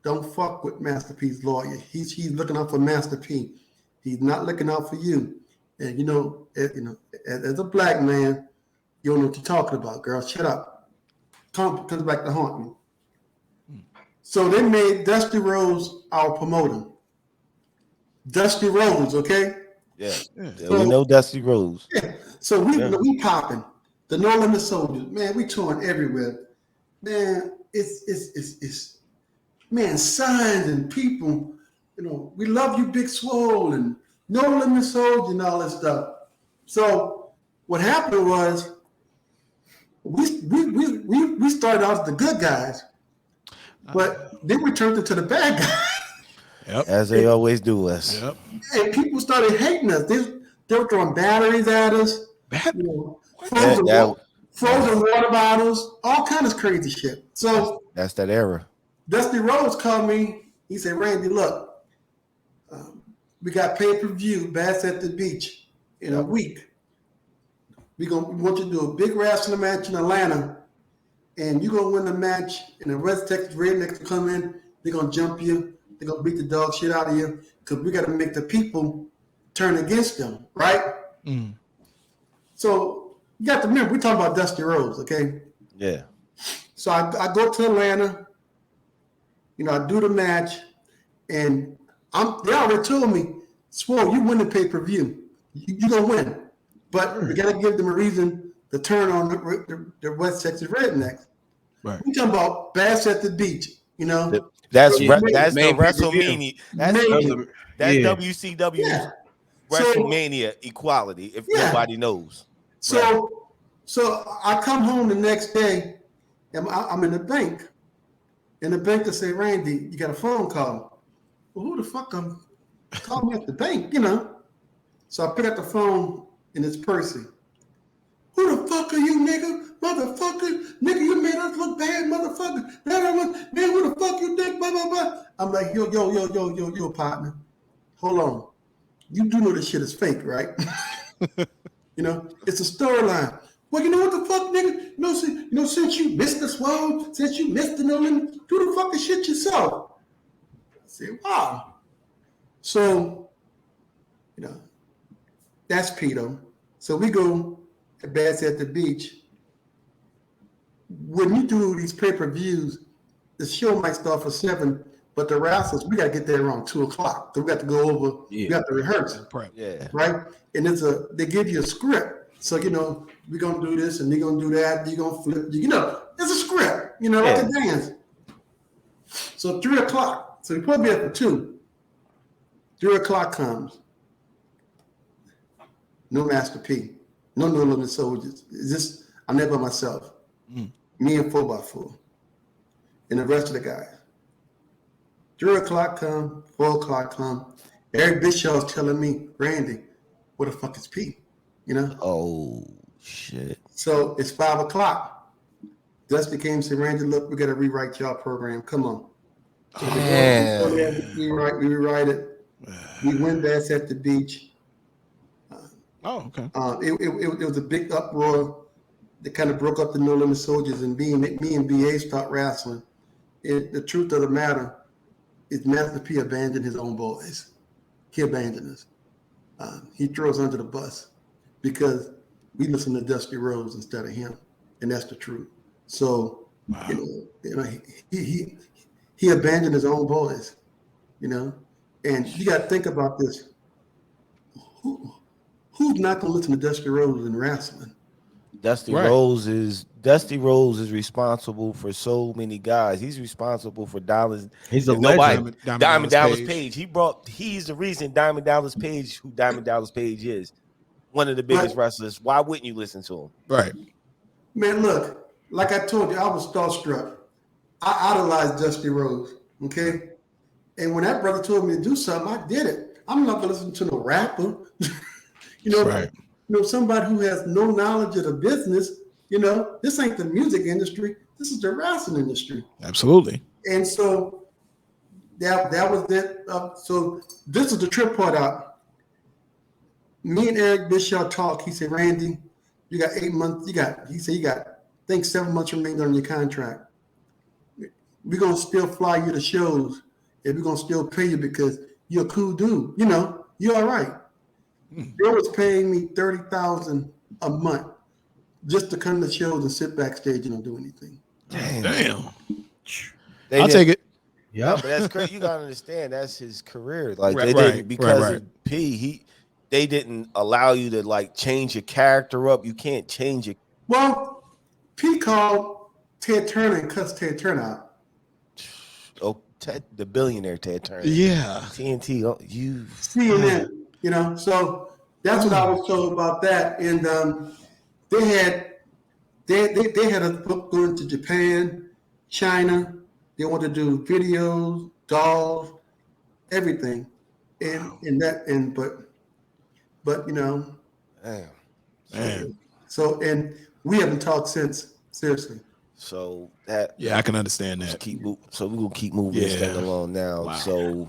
Don't fuck with Master P's lawyer. He's looking out for Master P. He's not looking out for you. And as a black man, you don't know what you're talking about, girl. Shut up. Comes back to haunt me. So they made Dusty Rhodes our promoter. Dusty Rhodes, okay? Yeah. So, we know Dusty Rhodes. Yeah. So we popping. The No Limit Soldiers, man, we touring everywhere. Man, it's man, signs and people, we love you, Big Swoll, and No Limit Soldier and all that stuff. So what happened was we started out as the good guys, but then we turned into the bad guys. Yep. As they always do us. Yep. And people started hating us. They were throwing batteries at us. Frozen water bottles, all kinds of crazy shit. So that's that era. Dusty Rhodes called me. He said, Randy, look, we got pay-per-view Bass at the Beach in a week. We want you to do a big wrestling match in Atlanta, and you're going to win the match, and the West Texas Rednecks will come in. They're going to jump you. They're going to beat the dog shit out of you because we got to make the people turn against them, right? Mm. So you got to remember, we're talking about Dusty Rhodes, okay? Yeah. So I go to Atlanta, I do the match, and they already told me, Swoll, you win the pay-per-view. You're going to win. But you got to give them a reason to turn on the West Texas Rednecks. Right. We're talking about Bass at the Beach, That's the WrestleMania. That's WCW WrestleMania equality, if nobody knows. So I come home the next day, and I'm in the bank. And the banker said, Randy, you got a phone call. Well, who the fuck calling me at the bank, So I pick up the phone, and it's Percy. Who the fuck are you, nigga? Motherfucker. Nigga, you made us look bad, motherfucker. Man, who the fuck you think? Blah, blah, blah. I'm like, yo, partner. Hold on. You do know this shit is fake, right? It's a storyline. Well, you know what the fuck, nigga? Since you missed the Swoll, since you missed the No Limit, do the fucking shit yourself. I said, wow. So, that's Peter. So we go to Bass at the Beach. When you do these pay-per-views, the show might start for 7, but the wrestlers, we got to get there around 2:00. So we got to go over, we got to rehearse. Yeah. Right? And they give you a script. So, we're going to do this and they're going to do that. You're going to flip. It's a script, like a dance. So 3:00. So we put me up for 2. 3:00 comes. No Master P. No Limit Soldiers. I'm there by myself. Me and 4x4. And the rest of the guys. 3:00 come, 4:00 come. Every bitch y'all's telling me, Randy, where the fuck is P? You know. Oh shit. So it's 5 o'clock. Dusty came and said, Randy, look, we got to rewrite y'all program. Come on. So we rewrite it. We win that's at the beach. Okay. It was a big uproar that kind of broke up the No Limit Soldiers, and me and BA start wrestling. The truth of the matter is Master P abandoned his own boys. He abandoned us. He threw us under the bus because we listened to Dusty Rhodes instead of him, and that's the truth. So, wow. He abandoned his own boys, and you got to think about this. Who's not going to listen to Dusty Rhodes in wrestling? Dusty Rhodes is responsible for so many guys. He's responsible for Dollars. He's a legend. Diamond Dallas Page. He's the reason Diamond Dallas Page, who Diamond Dallas Page is, one of the biggest wrestlers. Why wouldn't you listen to him? Right. Man, look, like I told you, I was starstruck. I idolized Dusty Rhodes, okay? And when that brother told me to do something, I did it. I'm not going to listen to no rapper. Somebody who has no knowledge of the business, this ain't the music industry. This is the wrestling industry. Absolutely. And so that was it. So this is the trip part out. Me and Eric Bischoff talk. He said, Randy, you got 8 months. He said, you got, I think 7 months remaining on your contract. We're going to still fly you to shows, and we're going to still pay you because you're a cool dude. You're all right. They was paying me $30,000 a month just to come to shows and sit backstage and don't do anything. Damn. I'll take it. Yeah, but that's crazy. You gotta understand that's his career. Like they didn't because of P. They didn't allow you to like change your character up. You can't change it. Well, P called Ted Turner and cussed Ted Turner out. Oh, the billionaire Ted Turner. Yeah. TNT. Oh, you CNN. So that's what I was told about that. And they had a book going to Japan, China. They wanted to do videos, dolls, everything. But damn. So and we haven't talked since, seriously. So that I can understand that. So we're gonna keep moving this thing along now. Wow. So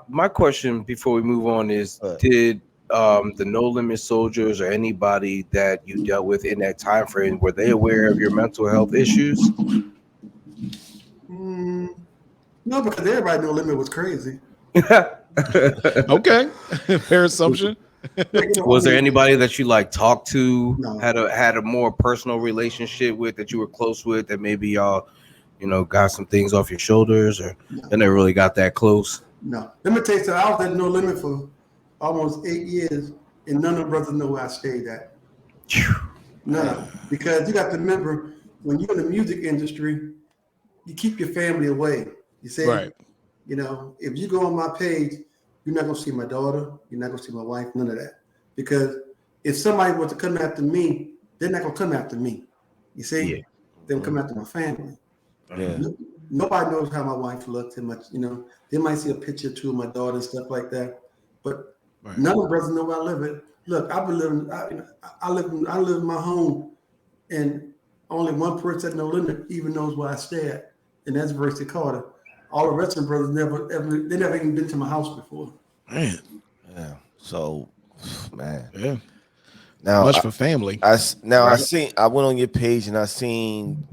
my question before we move on is: did the No Limit Soldiers or anybody that you dealt with in that time frame, were they aware of your mental health issues? No, because everybody knew Limit was crazy. Okay, fair assumption. Was there anybody that you talked to, No. had a more personal relationship with, that you were close with, that maybe y'all, got some things off your shoulders, or they never really got that close? No. Let me tell you something. I was at No Limit for almost 8 years, and none of the brothers know where I stayed at. No, because you got to remember, when you're in the music industry, you keep your family away. You see? Right. If you go on my page, you're not going to see my daughter. You're not going to see my wife, none of that. Because if somebody was to come after me, they're not going to come after me. You see? Yeah. They'll come after my family. yeah. Nobody knows how my wife looked and much, They might see a picture or two of my daughter and stuff like that. But none of the brothers know where I live at. Look, I've been living, I live in my home, and only one person at No Limit even knows where I stay at, and that's Percy Carter. All the rest of the brothers never even been to my house before. Man. Yeah. So, man. Yeah. Now much for family. I went on your page and I seen,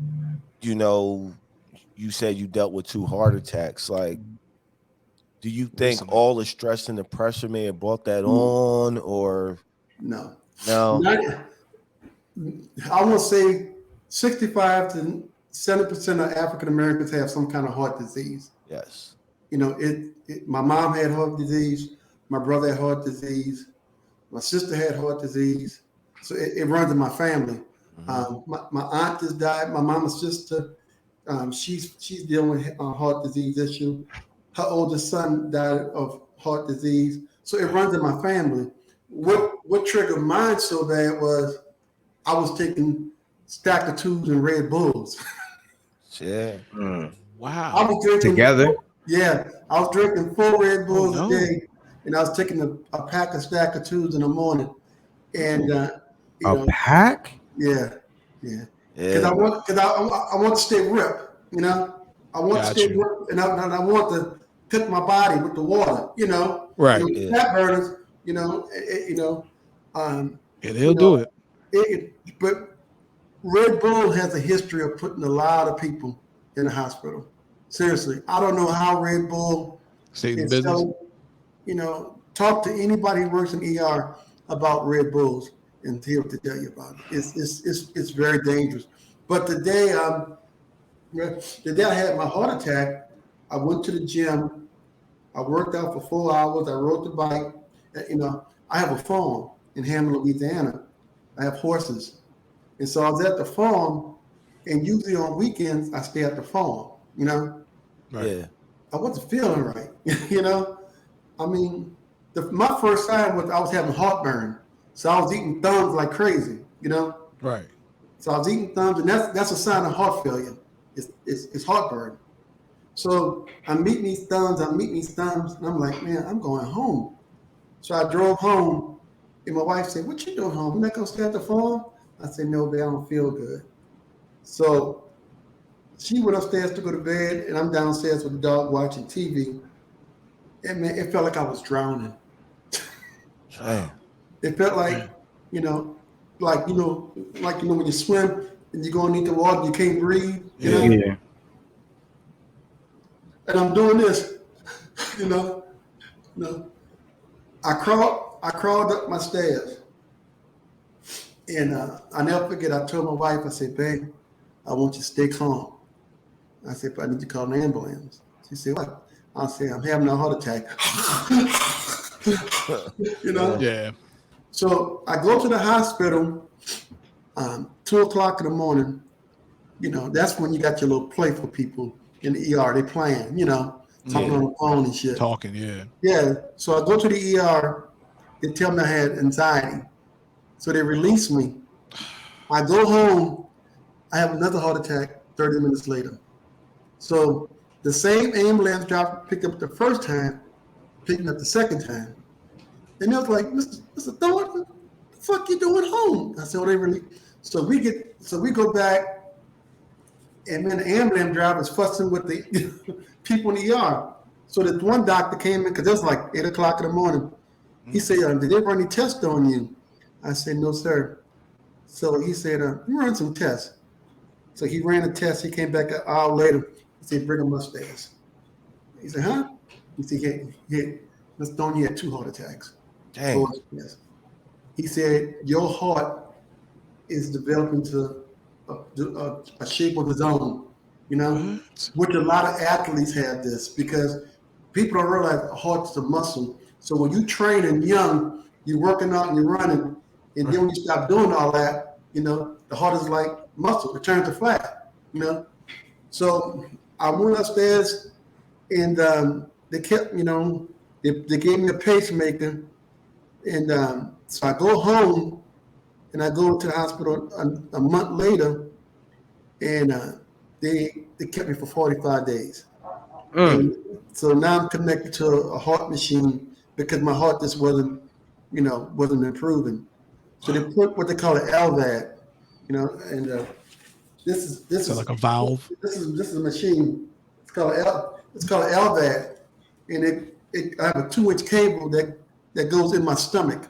you said you dealt with 2 heart attacks. Like, do you think all the stress and the pressure may have brought that on, or no? No. I want to say 65 to 70% of African Americans have some kind of heart disease. Yes. My mom had heart disease. My brother had heart disease. My sister had heart disease. So it runs in my family. Mm-hmm. My aunt just died. My mama's sister, she's dealing with heart disease issue. Her oldest son died of heart disease. So it runs in my family. What triggered mine so bad was I was taking stack of tubes and Red Bulls. Yeah. Wow. I was drinking Together? Yeah, I was drinking 4 Red Bulls a day, and I was taking a stack of tubes in the morning. And A pack? Yeah. Because I want to stay ripped. I want to stay ripped, and I want to cook my body with the water. Right. Fat burners. They'll do it. But Red Bull has a history of putting a lot of people in the hospital. Seriously, I don't know how Red Bull is business. So, talk to anybody who works in ER about Red Bulls, and he'll tell you about it. It's very dangerous. But the day I had my heart attack, I went to the gym. I worked out for 4 hours. I rode the bike. I have a farm in Hammond, Louisiana. I have horses. And so I was at the farm, and usually on weekends, I stay at the farm, Right. Yeah. I wasn't feeling right, I mean, my first sign was I was having heartburn. So I was eating thumbs like crazy, Right. So I was eating thumbs, and that's a sign of heart failure. It's heartburn. So I'm eating these thumbs, and I'm like, man, I'm going home. So I drove home, and my wife said, what you doing home? You're not going to stay at the farm? I said, no, babe, I don't feel good. So she went upstairs to go to bed, and I'm downstairs with the dog watching TV. And man, it felt like I was drowning. Damn. It felt like, when you swim and you go underneath the water, you can't breathe. Yeah. And I'm doing this, I crawled up my stairs. And I never forget, I told my wife, I said, babe, I want you to stay calm. I said, but I need to call an ambulance. She said, what? I said, I'm having a heart attack. Yeah. So I go to the hospital, 2:00 in the morning. That's when you got your little play for people in the ER. They playing, talking on the phone and shit. Talking, yeah. Yeah. So I go to the ER. They tell me I had anxiety. So they release me. I go home. I have another heart attack 30 minutes later. So the same ambulance driver picked up the first time, picked me up the second time. And they was like, Mr. Thornton, the fuck you doing home? I said, well, they really. So we go back, and then the ambulance driver is fussing with the people in the ER. So this one doctor came in, because it was like 8:00 in the morning. He said, did they run any tests on you? I said, no, sir. So he said, you run some tests. So he ran a test. He came back an hour later. He said, bring him upstairs. He said, huh? He said, Mr. Thornton, you had 2 heart attacks. Dang. Yes. He said, your heart is developing to a shape of its own, which a lot of athletes have this, because people don't realize the heart's a muscle. So when you train and young, you're working out and you're running, and then when you stop doing all that, the heart is like muscle. It turns to flat, So I went upstairs, and they kept, they gave me a pacemaker, and so I go home, and I go to the hospital a month later, and they kept me for 45 days. And so now I'm connected to a heart machine, because my heart just wasn't improving. So they put what they call an LVAD, and this is like a valve. This is a machine. It's called an LVAD, and I have a 2-inch cable that goes in my stomach,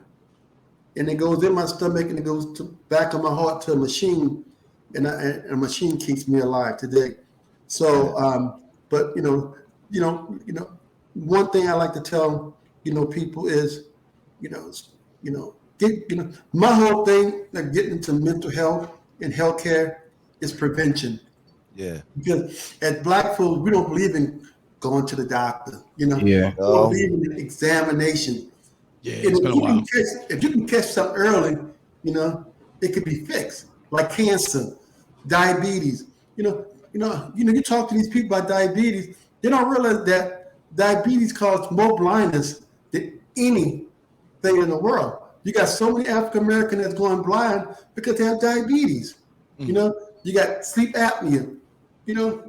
and it goes in my stomach, and it goes to back of my heart to a machine, and a machine keeps me alive today. So, but one thing I like to tell people is, my whole thing, like getting into mental health and healthcare, is prevention. Yeah. Because as Black folks, we don't believe in going to the doctor. We don't believe in examination. Yeah, And it's been a while. if you can catch something early, it could be fixed, like cancer, diabetes. You talk to these people about diabetes, they don't realize that diabetes causes more blindness than anything in the world. You got so many African Americans that's going blind because they have diabetes. You got sleep apnea. You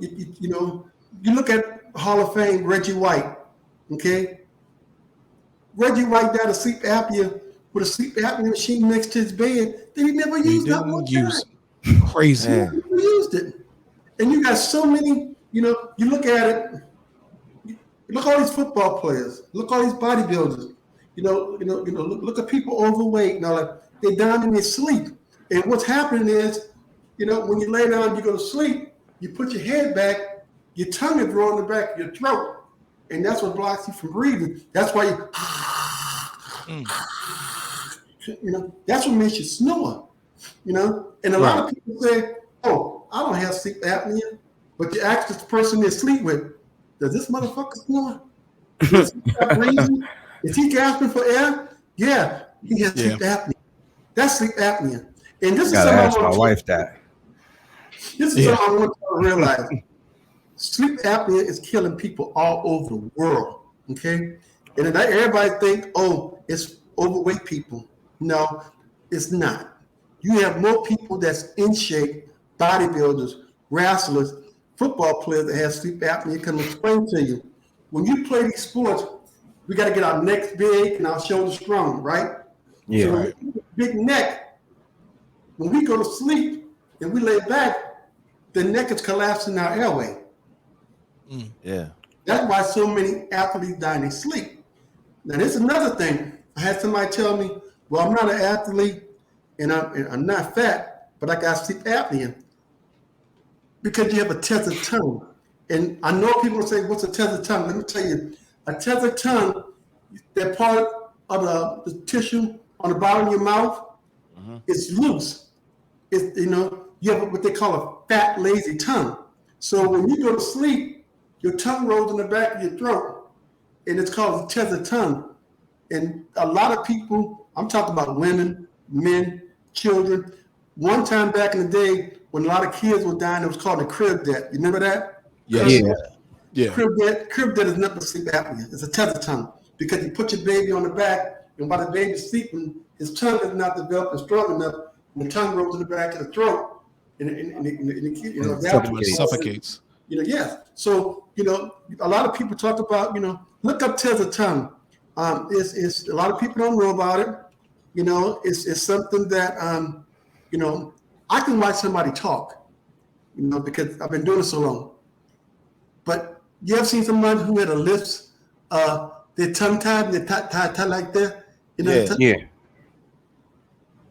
look at Hall of Fame Reggie White. Okay, Reggie White died of sleep apnea with a sleep apnea machine next to his bed that he never used that one time. Crazy. He never used it. And you got so many, you look at it, look at all these football players, look at all these bodybuilders, look at people overweight, like they're down in their sleep. And what's happening is, when you lay down, you go to sleep, you put your head back, your tongue is rolling in the back of your throat. And that's what blocks you from breathing. That's why that's what makes you snore. And a lot of people say, oh, I don't have sleep apnea. But you ask this person they sleep with, does this motherfucker snore? Is he breathing? Is he gasping for air? Yeah, he has sleep apnea. That's sleep apnea. And this is something I want my wife that. This is something I want you to realize. Sleep apnea is killing people all over the world. Okay, and then everybody think, oh, it's overweight people. No, it's not. You have more people that's in shape, bodybuilders, wrestlers, football players that have sleep apnea. Can explain to you. When you play these sports, we got to get our necks big and our shoulders strong, right? Yeah. So right. Big neck. When we go to sleep and we lay back, the neck is collapsing our airway. Yeah. That's why so many athletes die in their sleep. Now, there's another thing. I had somebody tell me, well, I'm not an athlete and I'm not fat, but I got sleep apnea. Because you have a tethered tongue. And I know people say, what's a tethered tongue? Let me tell you, a tethered tongue, that part of the tissue on the bottom of your mouth, is loose. It's, you have what they call a fat, lazy tongue. So when you go to sleep, your tongue rolls in the back of your throat, and it's called a tethered tongue. And a lot of people, I'm talking about women, men, children. One time back in the day, when a lot of kids were dying, it was called a crib death. You remember that? Yeah. Crib death is not sleep apnea. It's a tethered tongue because you put your baby on the back, and while the baby's sleeping, his tongue is not developed and strong enough, and the tongue rolls in the back of the throat, and it suffocates. Yes. So, a lot of people talk about, look up tethered tongue. It's a lot of people don't know about it. It's something that, I can watch somebody talk, because I've been doing it so long. But you ever seen somebody who had a lips, their tongue tied, they tie like that? Yeah.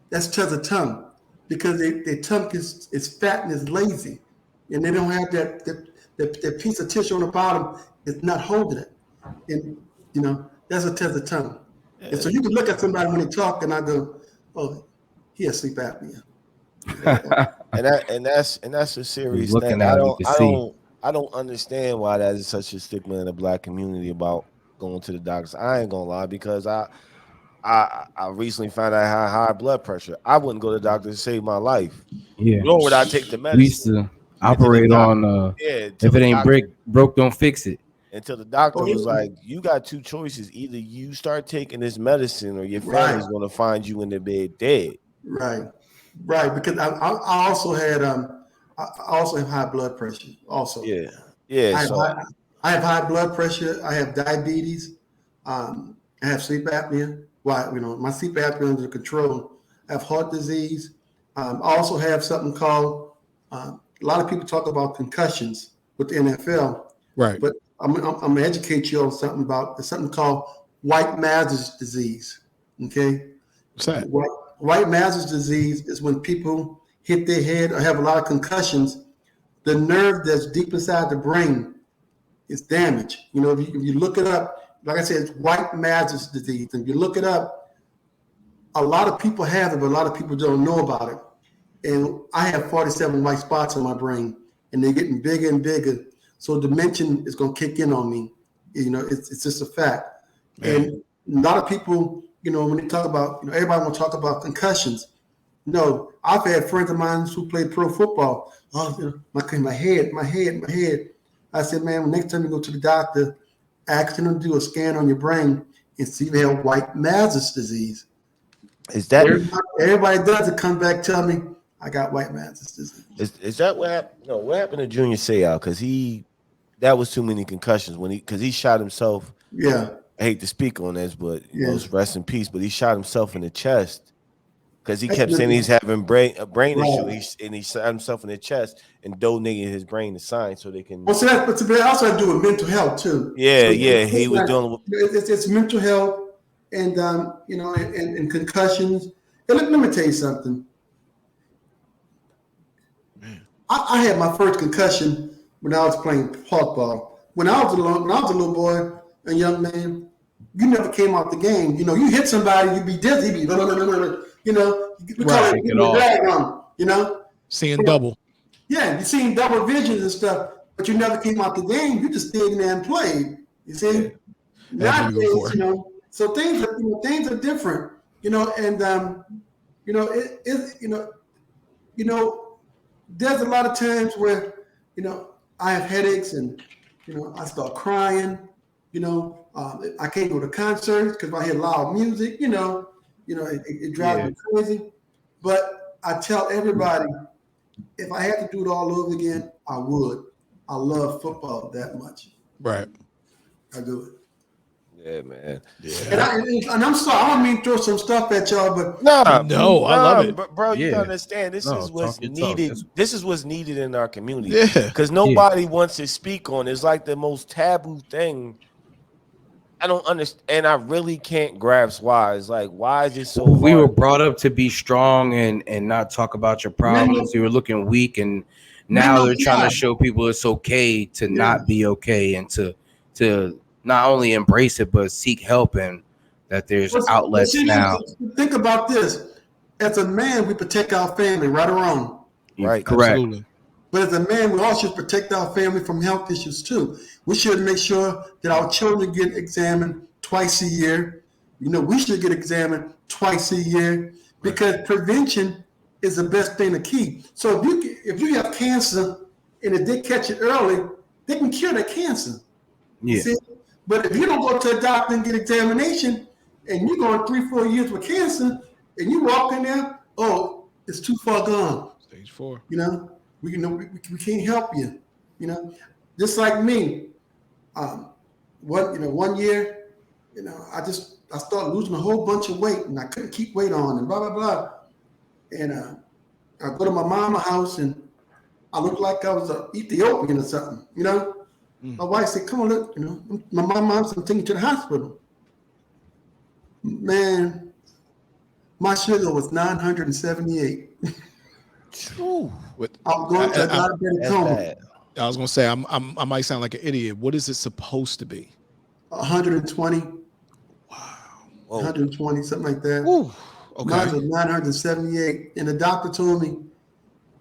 That's tethered tongue because their tongue is fat and is lazy, and they don't have that piece of tissue on the bottom. It's not holding it, and that's a tethered tongue. Yeah. And so you can look at somebody when they talk, and I go, "Oh, he has sleep apnea." and that's a serious thing. I don't understand why that is such a stigma in the Black community about going to the doctors. I ain't gonna lie, because I recently found out I had high blood pressure. I wouldn't go to the doctor to save my life. Yeah. Nor would I take the medicine. We used to operate on if it ain't broke, don't fix it. Until the doctor was like, you got two choices. Either you start taking this medicine or your family's going to find you in the bed dead. Right. Because I also had I also have high blood pressure also. Yeah. I have high blood pressure. I have diabetes. I have sleep apnea. My sleep apnea is under control. I have heart disease. I also have something called, a lot of people talk about concussions with the NFL. Right. But I'm going to educate you on something called white master's disease. Okay. What's that? White master's disease is when people hit their head or have a lot of concussions. The nerve that's deep inside the brain is damaged. If you look it up, like I said, it's white master's disease. And if you look it up, a lot of people have it, but a lot of people don't know about it. And I have 47 white spots in my brain, and they're getting bigger and bigger. So dementia is going to kick in on me. It's just a fact. Man. And a lot of people, when they talk about, everybody want to talk about concussions. No, I've had friends of mine who played pro football. Oh, my head. I said, man, next time you go to the doctor, ask them to do a scan on your brain and see if you have white master's disease. Is that everybody does it? Come back, tell me I got white master's disease. Is that what happened? No, what happened to Junior Seau? Because that was too many concussions because he shot himself. Yeah. I hate to speak on this, but you know, rest in peace. But he shot himself in the chest because he kept saying he's having a brain issue. He shot himself in the chest and donated his brain to science so they can. Well, so that, but it also has to do with mental health too. Yeah, so he was dealing with. It's mental health and you know, and concussions. And let me tell you something. I had my first concussion when I was playing football. When I was a little boy, a young man, you never came out the game. You know, you hit somebody, you'd be dizzy, you know, we call it drag on, you know. Seeing double. Yeah, you seen double visions and stuff, but you never came out the game. You just stayed in there and played. You see? Nowadays, you know, so things are different, you know, and you know, you know, there's a lot of times where, you know, I have headaches and, you know, I start crying, you know, I can't go to concerts because I hear loud music, you know, it drives me crazy. But I tell everybody, if I had to do it all over again, I would. I love football that much. Right. I do it. Yeah, man. Yeah. And I'm sorry, I don't mean to throw some stuff at y'all, but no, I love it, bro. You gotta understand, this is what's needed. This is what's needed in our community. Yeah, because nobody wants to speak on it. It's like the most taboo thing. I don't understand, and I really can't grasp why. It's like, why is it so hard? We were brought up to be strong and not talk about your problems. You were looking weak, and now they're trying to show people it's okay to not be okay and to not only embrace it but seek help, and that there's outlets now. Think about this: as a man, we protect our family, right or wrong. Right, correct. Absolutely. But as a man, we also should protect our family from health issues too. We should make sure that our children get examined twice a year. You know, we should get examined twice a year because prevention is the best thing to keep. So if you have cancer and if they catch it early, they can cure that cancer. Yeah. See? But if you don't go to a doctor and get examination and you're going 3-4 years with cancer and you walk in there, it's too far gone. Stage 4. You know? We can't help you, you know. Just like me, one year, you know, I started losing a whole bunch of weight and I couldn't keep weight on and blah blah blah. And I go to my mama's house and I look like I was Ethiopian or something, you know. My wife said, "Come on, look, you know, my mom's taking you to the hospital." Man, my sugar was 978. I'm going to a diabetic coma. I was gonna say I might sound like an idiot. What is it supposed to be? 120. Wow. 120, something like that. Ooh, okay. Mine was 978, and the doctor told me,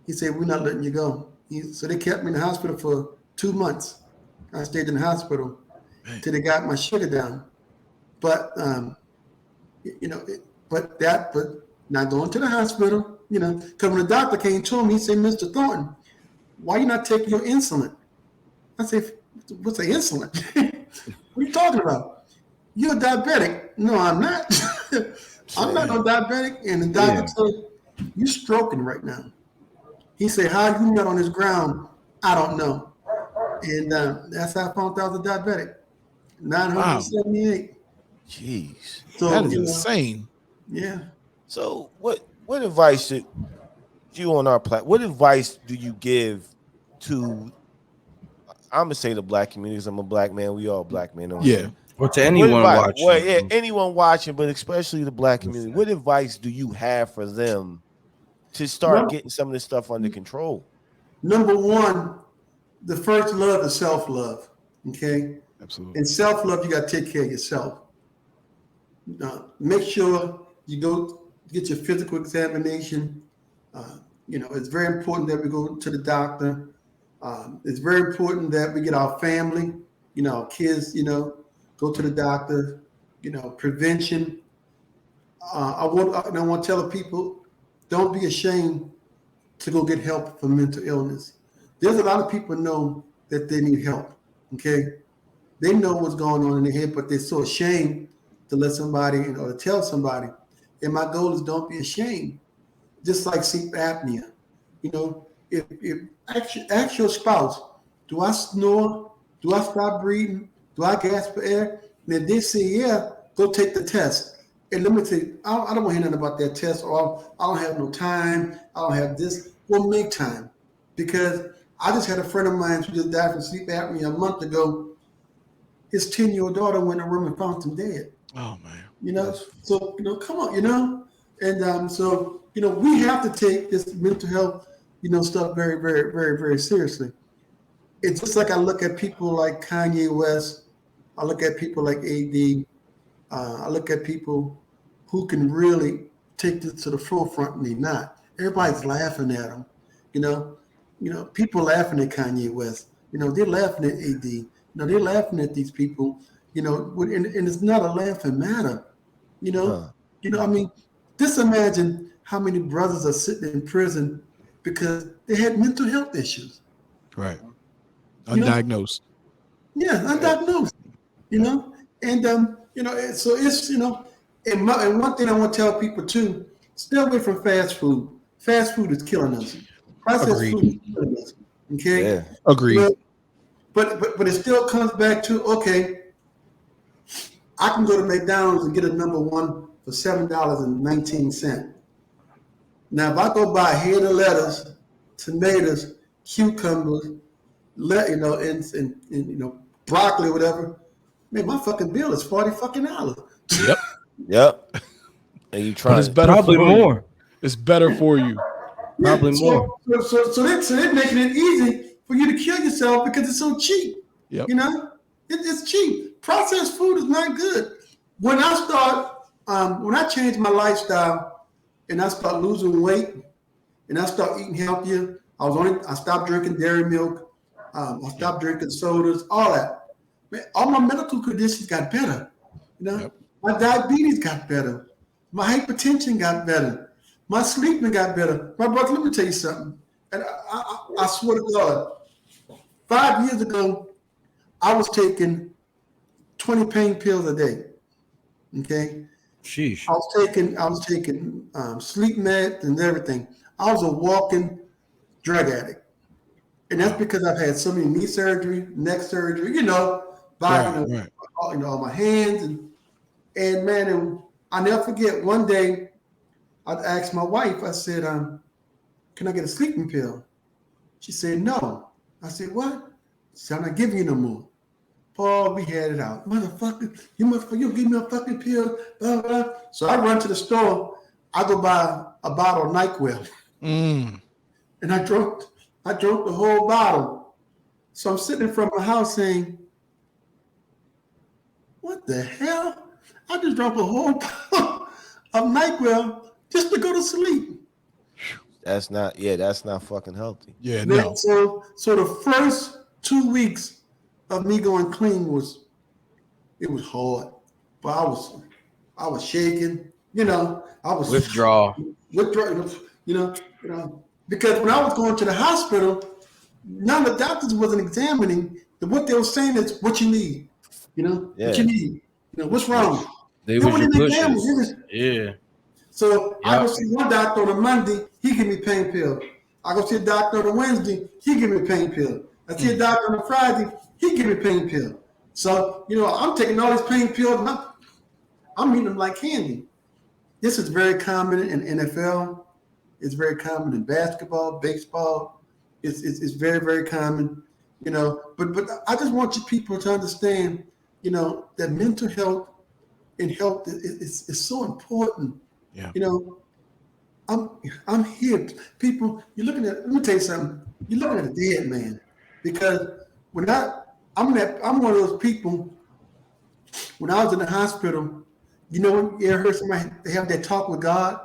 he said, "We're not letting you go." So they kept me in the hospital for 2 months. I stayed in the hospital till they got my sugar down. But you know, but not going to the hospital. You know, because when the doctor came to him, he said, "Mr. Thornton, why you not taking your insulin?" I said, "What's the insulin? What are you talking about? You're a diabetic." "No, I'm not. I'm not no diabetic." And the doctor said, "You're stroking right now." He said, "How you not on this ground? I don't know." And that's how I found out I was a diabetic. 978. Jeez. So, that is insane. Yeah. So what advice should you on our platform? What advice do you give to? I'm gonna say the black communities. I'm a black man. We all black men. Or to anyone watching. Well, yeah, anyone watching, but especially the black community. What advice do you have for them to start getting some of this stuff under control? Number one, the first love is self-love. Okay. Absolutely. And self-love, you got to take care of yourself. Make sure you go get your physical examination. You know, it's very important that we go to the doctor. It's very important that we get our family, you know, our kids, you know, go to the doctor. You know, prevention. I want to tell the people, don't be ashamed to go get help for mental illness. There's a lot of people know that they need help. Okay, they know what's going on in their head, but they're so ashamed to let somebody, you know, to tell somebody. And my goal is don't be ashamed. Just like sleep apnea, you know, if ask your spouse, do I snore? Do I stop breathing? Do I gasp for air? And if they say, yeah, go take the test. And let me tell you, I don't want to hear nothing about that test, or I don't have no time, I don't have this. Well, make time. Because I just had a friend of mine who just died from sleep apnea a month ago. His 10-year-old daughter went in a room and found him dead. Oh, man. You know, so, you know, come on, you know. And so, you know, we have to take this mental health, you know, stuff very, very, very, very seriously. It's just like I look at people like Kanye West. I look at people like AD. I look at people who can really take this to the forefront and they not. Everybody's laughing at them. You know, people laughing at Kanye West. You know, they're laughing at AD. You know, they're laughing at these people. You know, and it's not a laughing matter. You know, I mean, just imagine how many brothers are sitting in prison because they had mental health issues. Right. Undiagnosed. Yeah, undiagnosed. You know, and you know, so it's, you know, and one thing I want to tell people too: stay away from fast food. Fast food is killing us. Processed food is killing us. Okay. Yeah. Agreed. But it still comes back to, okay, I can go to McDonald's and get a number one for $7.19. Now, if I go buy a head of lettuce, tomatoes, cucumbers, you know, and you know, broccoli or whatever, man, my fucking bill is $40. Yep. Yep. And you try. But it's better Probably for more. you. It's better for you. Probably more. So they're making it easy for you to kill yourself because it's so cheap. Yep. You know, it's cheap. Processed food is not good. When I changed my lifestyle and I started losing weight and I started eating healthier, I stopped drinking dairy milk. I stopped drinking sodas, all that. Man, all my medical conditions got better. You know, my diabetes got better. My hypertension got better. My sleeping got better. My brother, let me tell you something. And I swear to God, 5 years ago, I was taking 20 pain pills a day. Okay. Sheesh. I was taking sleep meds and everything. I was a walking drug addict. And that's because I've had so many knee surgery, neck surgery, you know, you know, my hands and man, and I'll never forget one day I asked my wife, I said, can I get a sleeping pill? She said, no. I said, what? She said, I'm not giving you no more. Paul, we had it out. Motherfucker, you give me a fucking pill, blah, blah. So I run to the store, I go buy a bottle of NyQuil. And I drank the whole bottle. So I'm sitting in front of my house saying, what the hell? I just drank a whole bottle of NyQuil just to go to sleep. That's not fucking healthy. Yeah, Man, no. So the first 2 weeks of me going clean was hard. But I was shaking, you know, I was Withdrawal. You know, because when I was going to the hospital, none of the doctors wasn't examining. What they were saying is what you need, you know, what you need, you know, what's wrong. They was your pushes. Yeah. So I go see one doctor on a Monday, he give me pain pill. I go see a doctor on a Wednesday, he give me a pain pill. I see a doctor on a Friday, he give me a pain pill. So, you know, I'm taking all these pain pills and I'm eating them like candy. This is very common in NFL. It's very common in basketball, baseball. It's very, very common, you know. But I just want you people to understand, you know, that mental health and health is so important. Yeah. You know, I'm here. People, you're looking at. Let me tell you something. You're looking at a dead man, because when I'm one of those people. When I was in the hospital, you know, you ever heard somebody they have that talk with God?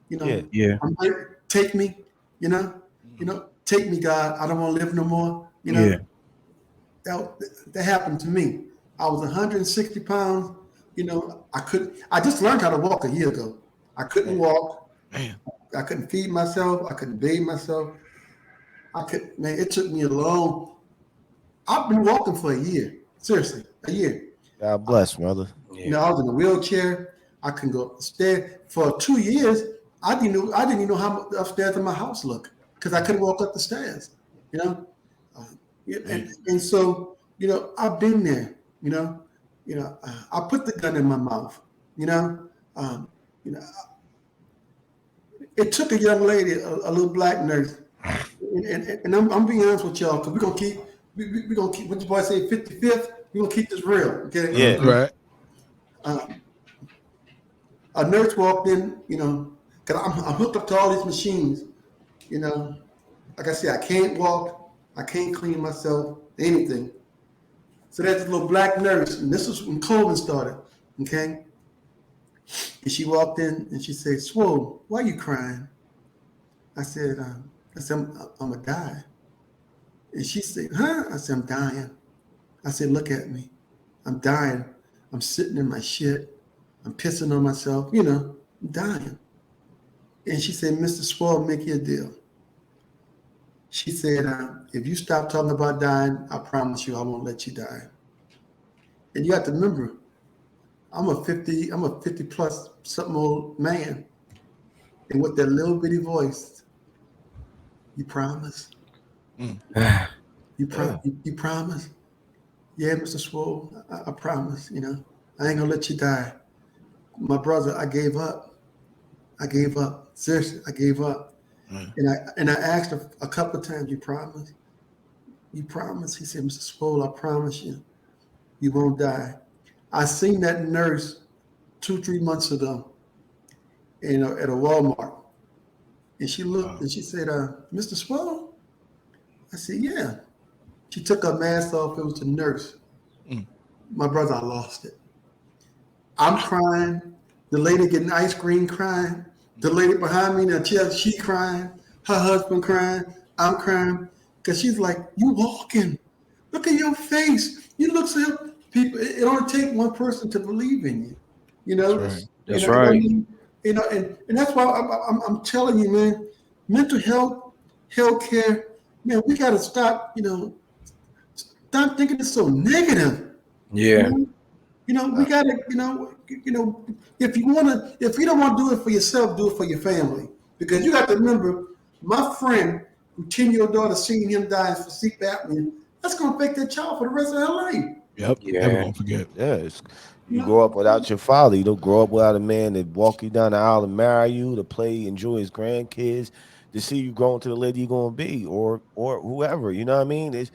You know, Yeah. I'm here, take me. You know, take me, God. I don't want to live no more. You know, that happened to me. I was 160 pounds. You know, I just learned how to walk a year ago. I couldn't walk. Man. I couldn't feed myself. I couldn't bathe myself. Man, it took me I've been walking for a year. Seriously, a year. God bless, brother. You know, I was in a wheelchair. I couldn't go upstairs. For 2 years, I didn't even know how upstairs in my house looked because I couldn't walk up the stairs. You know, and so, you know, I've been there. You know, I put the gun in my mouth. You know, you know, it took a young lady, a little black nurse, and I'm being honest with y'all, because we're gonna keep what the boy say 55th. We're gonna keep this real, okay? Yeah. Right. A nurse walked in, because I'm hooked up to all these machines, Like I said, I can't walk, I can't clean myself, anything. So there's a little black nurse, and this is when COVID started, okay? And she walked in and she said, "Swoll, why are you crying?" I said, I'm gonna die. And she said, "Huh?" I said, "I'm dying." I said, "Look at me. I'm dying. I'm sitting in my shit. I'm pissing on myself, I'm dying." And she said, "Mr. Swoll, make you a deal." She said, "If you stop talking about dying, I promise you I won't let you die." And you have to remember, I'm a 50 plus something old man. And with that little bitty voice, "You promise? You promise?" "Yeah, Mr. Swoll, I promise, I ain't gonna let you die." My brother, I gave up. Seriously, I gave up. And I asked her a couple of times, "You promise? You promise?" He said, "Mr. Swoll, I promise you, you won't die." I seen that nurse 2-3 months ago, at a Walmart. And she looked and she said, "Mr. Swoll?" I said, "Yeah." She took her mask off. It was the nurse. My brother, I lost it. I'm crying. The lady getting ice cream crying. The lady behind me in the chair, she crying. Her husband crying. I'm crying. Because she's like, "You walking. Look at your face. You look so..." People, it only takes one person to believe in you. That's right. And that's why I'm telling you, man, mental health, healthcare, man, we got to stop, stop thinking it's so negative. Yeah. We got to, if you don't want to do it for yourself, do it for your family. Because you got to remember, my friend who 10-year-old daughter seeing him die for sleep apnea, that's going to affect that child for the rest of their life. Yep. Yeah. Never gonna forget. Yes. You grow up without your father. You don't grow up without a man that walk you down the aisle and marry you, to play, enjoy his grandkids, to see you grow into the lady you're gonna be, or whoever. You know what I mean?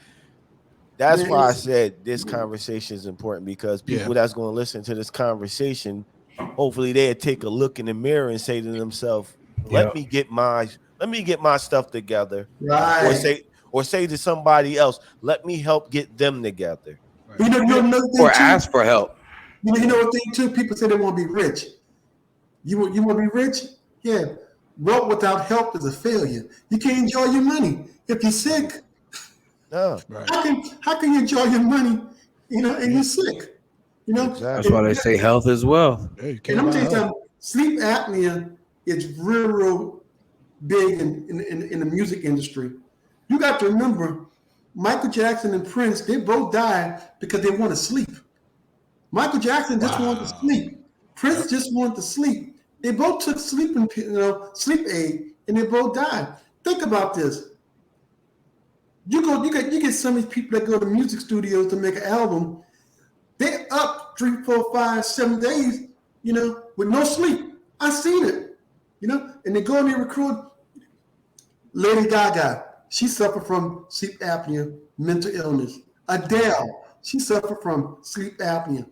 That's why I said this conversation is important, because people that's going to listen to this conversation, hopefully they'll take a look in the mirror and say to themselves, let me get my stuff together. Right. Or say to somebody else, let me help get them together. Right. Another thing Or too, ask for help. You know what thing too? People say they want to be rich. You want to be rich? Yeah. Wealth without help is a failure. You can't enjoy your money if you're sick. No. Right. How can you enjoy your money, and you're sick? Exactly. That's why they say health is wealth. Yeah, you And I'm can't telling buy you help. something. Sleep apnea is real big in the music industry. You got to remember, Michael Jackson and Prince, they both died because they want to sleep. Michael Jackson just wanted to sleep. Prince just wanted to sleep. They both took sleep aid, and they both died. Think about this. You get some of these people that go to music studios to make an album. They're up 3, 4, 5, 7 days, with no sleep. I seen it, and they go and they record. Lady Gaga, she suffered from sleep apnea, mental illness. Adele, she suffered from sleep apnea.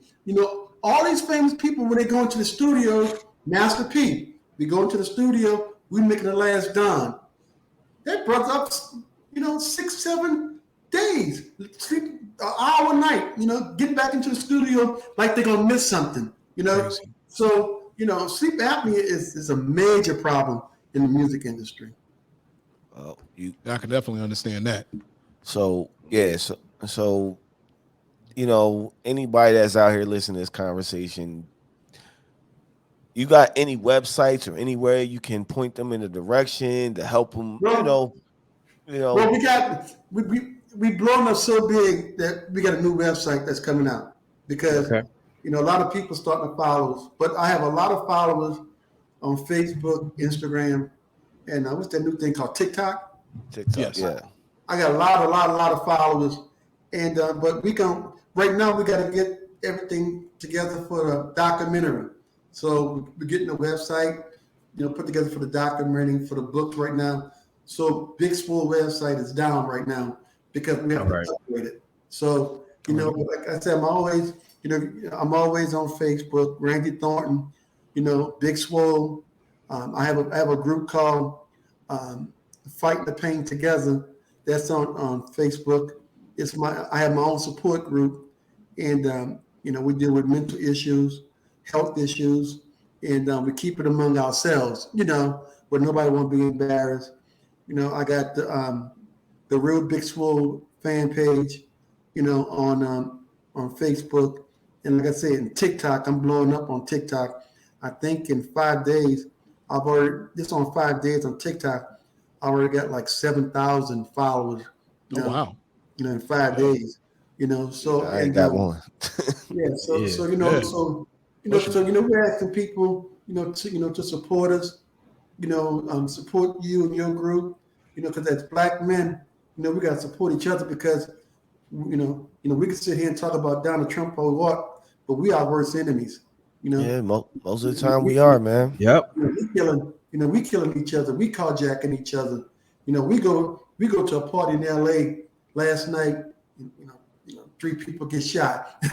All these famous people, when they go into the studio, Master P, we go into the studio, we making the last Don. That brother up, 6, 7 days, sleep an hour a night, getting back into the studio like they're gonna miss something, Crazy. So, sleep apnea is a major problem in the music industry. I can definitely understand that. So anybody that's out here listening to this conversation, you got any websites or anywhere you can point them in a direction to help them? Well, we blown up so big that we got a new website that's coming out, because a lot of people starting to follow us. But I have a lot of followers on Facebook, Instagram, and what's that new thing called TikTok? Yes. Yeah. I got a lot of followers, and but right now we got to get everything together for the documentary. So we're getting a website, put together for the documentary, for the book right now. So Big Swoll website is down right now because we have to upgrade it. So, like I said, I'm always on Facebook, Randy Thornton, Big Swoll. I have a group called Fighting the Pain Together. That's on Facebook. I have my own support group, and we deal with mental issues, health issues, and we keep it among ourselves, where nobody want to be embarrassed. I got the Real Big Swoll fan page, on Facebook, and like I said, in TikTok, I'm blowing up on TikTok. I think in 5 days, on 5 days on TikTok, I already got like 7,000 followers. Wow. In 5 days, so I ain't got one. So we're asking people, to support us, support you and your group, because as Black men, we got to support each other because, we can sit here and talk about Donald Trump or what, but we are worst enemies. Yeah, most of the time we are, man. Yep. We killing each other. We carjacking each other. We go to a party in LA last night. 3 people get shot.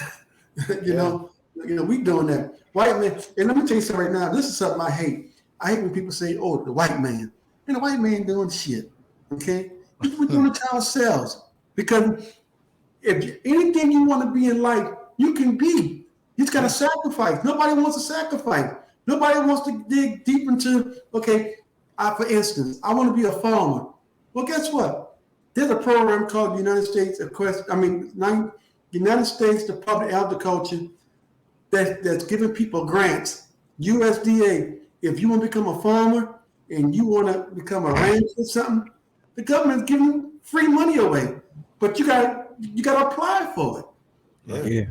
We doing that. White man. And let me tell you something right now. This is something I hate. I hate when people say, "Oh, the white man." And the white man doing shit. Okay, we're doing it to ourselves because if anything you want to be in life, you can be. You just got to sacrifice. Nobody wants to sacrifice. Nobody wants to dig deep into, for instance, I want to be a farmer. Well, guess what? There's a program called United States Department of Agriculture that's giving people grants. USDA, if you want to become a farmer and you want to become a rancher or something, the government's giving free money away. But you got to apply for it. Yeah.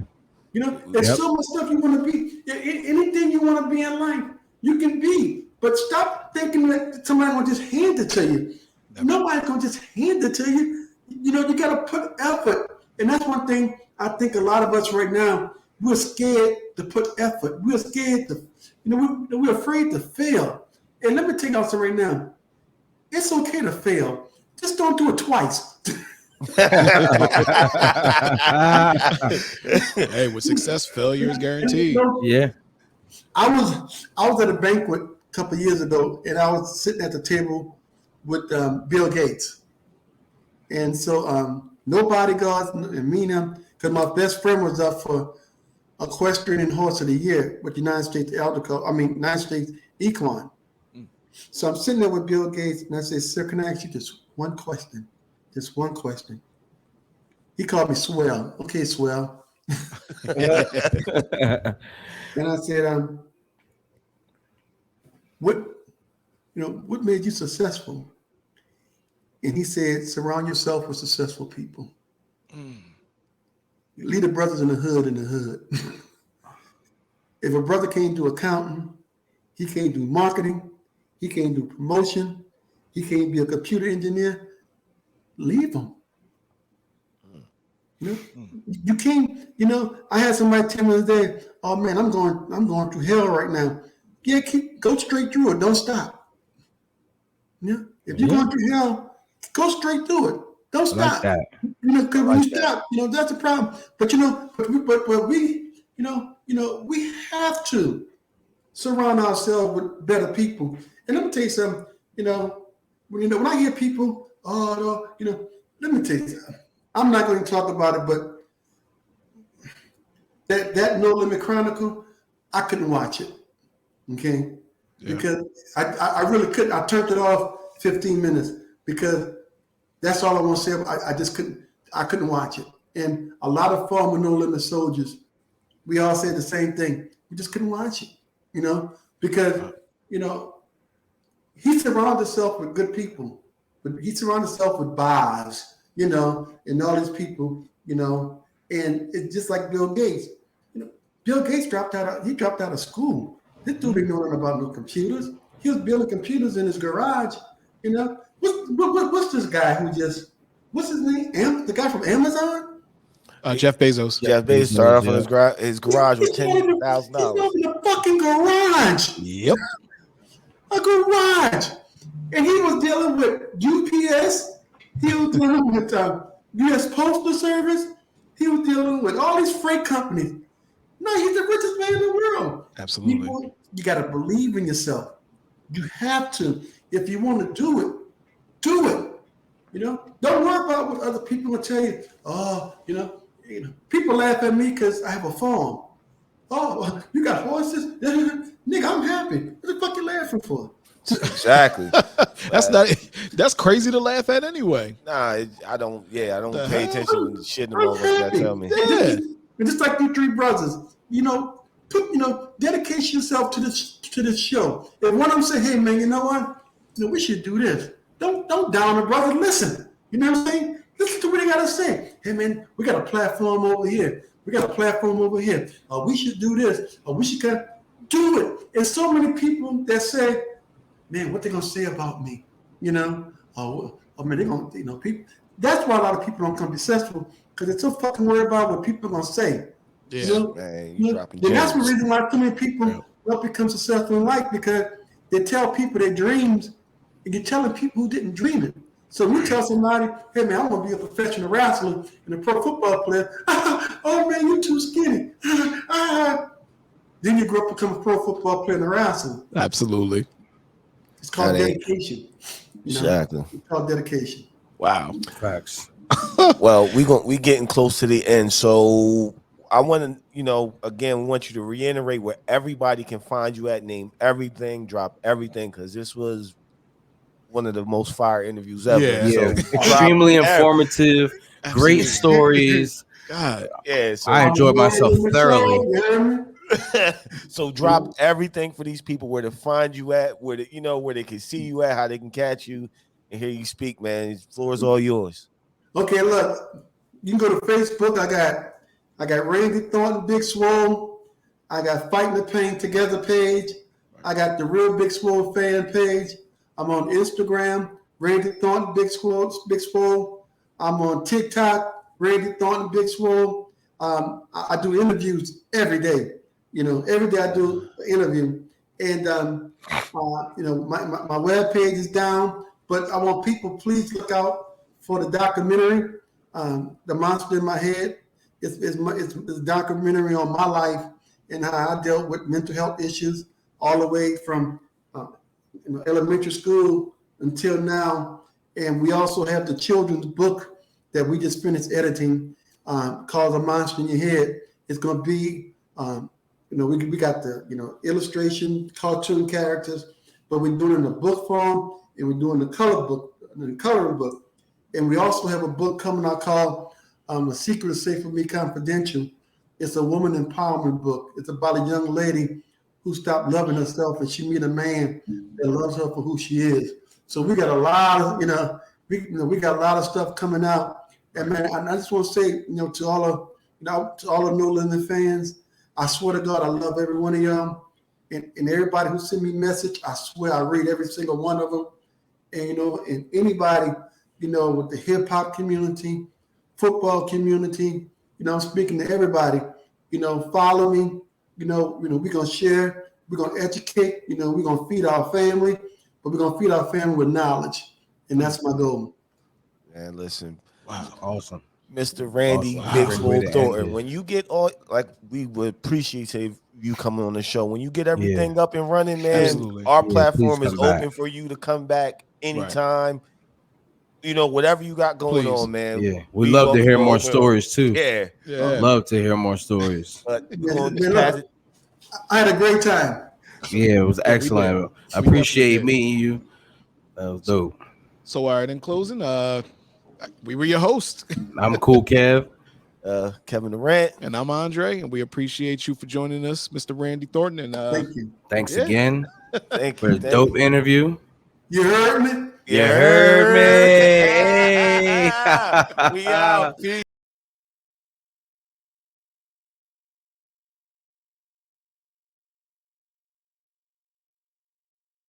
There's so much stuff you want to be. Anything you want to be in life, you can be. But stop thinking that somebody's going to just hand it to you. Nobody's going to just hand it to you. You got to put effort. And that's one thing I think a lot of us right now, we're scared to put effort. We're scared to, we're afraid to fail. And let me tell you something right now. It's okay to fail. Just don't do it twice. Hey, with success, failure is guaranteed. Yeah. I was at a banquet a couple of years ago, and I was sitting at the table with Bill Gates, and so no bodyguards and me and him, because my best friend was up for equestrian horse of the year with the United States Equine. So I'm sitting there with Bill Gates, and I said, "Sir, can I ask you just one question? Just one question." He called me Swoll. Okay, Swoll. And I said, what made you successful? And he said, surround yourself with successful people. Lead the brothers in the hood. If a brother can't do accounting, he can't do marketing, he can't do promotion, he can't be a computer engineer, leave him. You can't, I had somebody tell me the other day, "Oh man, I'm going through hell right now." Yeah, go straight through it. Don't stop. If you're going through hell, go straight through it. Don't stop. Like that. Because when you stop, that's a problem. But we have to surround ourselves with better people. And let me tell you something. When I hear people, let me tell you something. I'm not going to talk about it, but that No Limit Chronicle, I couldn't watch it. Okay, because I really couldn't. I turned it off 15 minutes because that's all I want to say. I just couldn't. I couldn't watch it. And a lot of former No Limit soldiers, we all said the same thing. We just couldn't watch it. Because he surrounded himself with good people, but he surrounded himself with bars. And all these people, and it's just like Bill Gates. Bill Gates dropped out of school. This dude didn't know nothing about no computers. He was building computers in his garage. What's this guy who what's his name? The guy from Amazon? Jeff Bezos. Jeff Bezos started off on his garage with $10,000. He's opened a fucking garage. Yep. A garage. And he was dealing with UPS. He was dealing with U.S. Postal Service. He was dealing with all these freight companies. No, he's the richest man in the world. Absolutely. You got to believe in yourself. You have to. If you want to do it, do it. You know, don't worry about what other people will tell you. Oh, you know, people laugh at me because I have a farm. Oh, you got horses? Nigga, I'm happy. What the fuck you laughing for? Exactly. That's crazy to laugh at anyway. Nah, I don't pay attention when the shit in the motherfuckers that tell me. Yeah. And just like you three brothers, dedication yourself to this show. If one of them say, hey man, you know what? We should do this. Don't down the brother. Listen. You know what I'm saying? Listen to what they gotta say. Hey man, we got a platform over here. We got a platform over here. We should do this. We should do it. And so many people that say, man, what they gonna say about me? You know? I mean, they're gonna, people. That's why a lot of people don't become successful because they're so fucking worried about what people are gonna say. Yeah, you know? Man, and that's the reason why so many people don't become successful in life because they tell people their dreams and you're telling people who didn't dream it. So we tell somebody, hey man, I want to be a professional wrestler and a pro football player. Oh man, you're too skinny. Then you grow up to become a pro football player and a wrestler. Absolutely. It's called dedication. Exactly. It's called dedication. Wow. Facts. Well, we getting close to the end, so I want to, again, we want you to reiterate where everybody can find you at, name everything, drop everything, because this was one of the most fire interviews ever. Yeah. So Extremely informative, great stories. God. Yeah, so I enjoyed myself thoroughly. So drop everything for these people, where to find you at, where they can see you at, how they can catch you and hear you speak, man. The floor is all yours. Okay, look, you can go to Facebook. I got Randy Thornton, Big Swoll. I got Fighting the Pain Together page. I got the Real Big Swoll fan page. I'm on Instagram, Randy Thornton, Big Swoll. I'm on TikTok, Randy Thornton, Big Swoll. I do interviews every day. Every day I do an interview. And, my webpage is down, but I want people, please look out for the documentary, The Monster in My Head. It's a documentary on my life and how I dealt with mental health issues all the way from elementary school until now. And we also have the children's book that we just finished editing called The Monster in Your Head. It's going to be, we got the, illustration, cartoon characters, but we're doing it in a book form and we're doing the coloring book. And we also have a book coming out called A Secret is Safe for Me Confidential. It's a woman empowerment book. It's about a young lady who stopped loving herself and she met a man that loves her for who she is. So we got a lot of, we got a lot of stuff coming out. And man, I just want to say, to all of No Limit fans, I swear to God, I love every one of y'all. And everybody who send me message, I swear I read every single one of them. And, and anybody, with the hip hop community, football community, I'm speaking to everybody, follow me, we're going to share, we're going to educate, we're going to feed our family, but we're going to feed our family with knowledge. And that's my goal. Man, listen. Wow. Awesome. Mr. Randy Big Swoll Thornton, when you get all, we would appreciate you coming on the show. When you get everything up and running, man, absolutely. Our platform is open for you to come back anytime. Right. Whatever you got going on, man. Yeah, we love to hear more stories too. Yeah. Love to hear more stories. But I had a great time. Yeah, it was excellent. I appreciate meeting you. That was dope. So, all right, in closing, we were your host. I'm Cool Kev. Kevin Durant. And I'm Andre, and we appreciate you for joining us, Mr. Randy Thornton. And thank you. Thanks again. Thank for you. a dope interview. You heard me? You heard me. We out. Peace.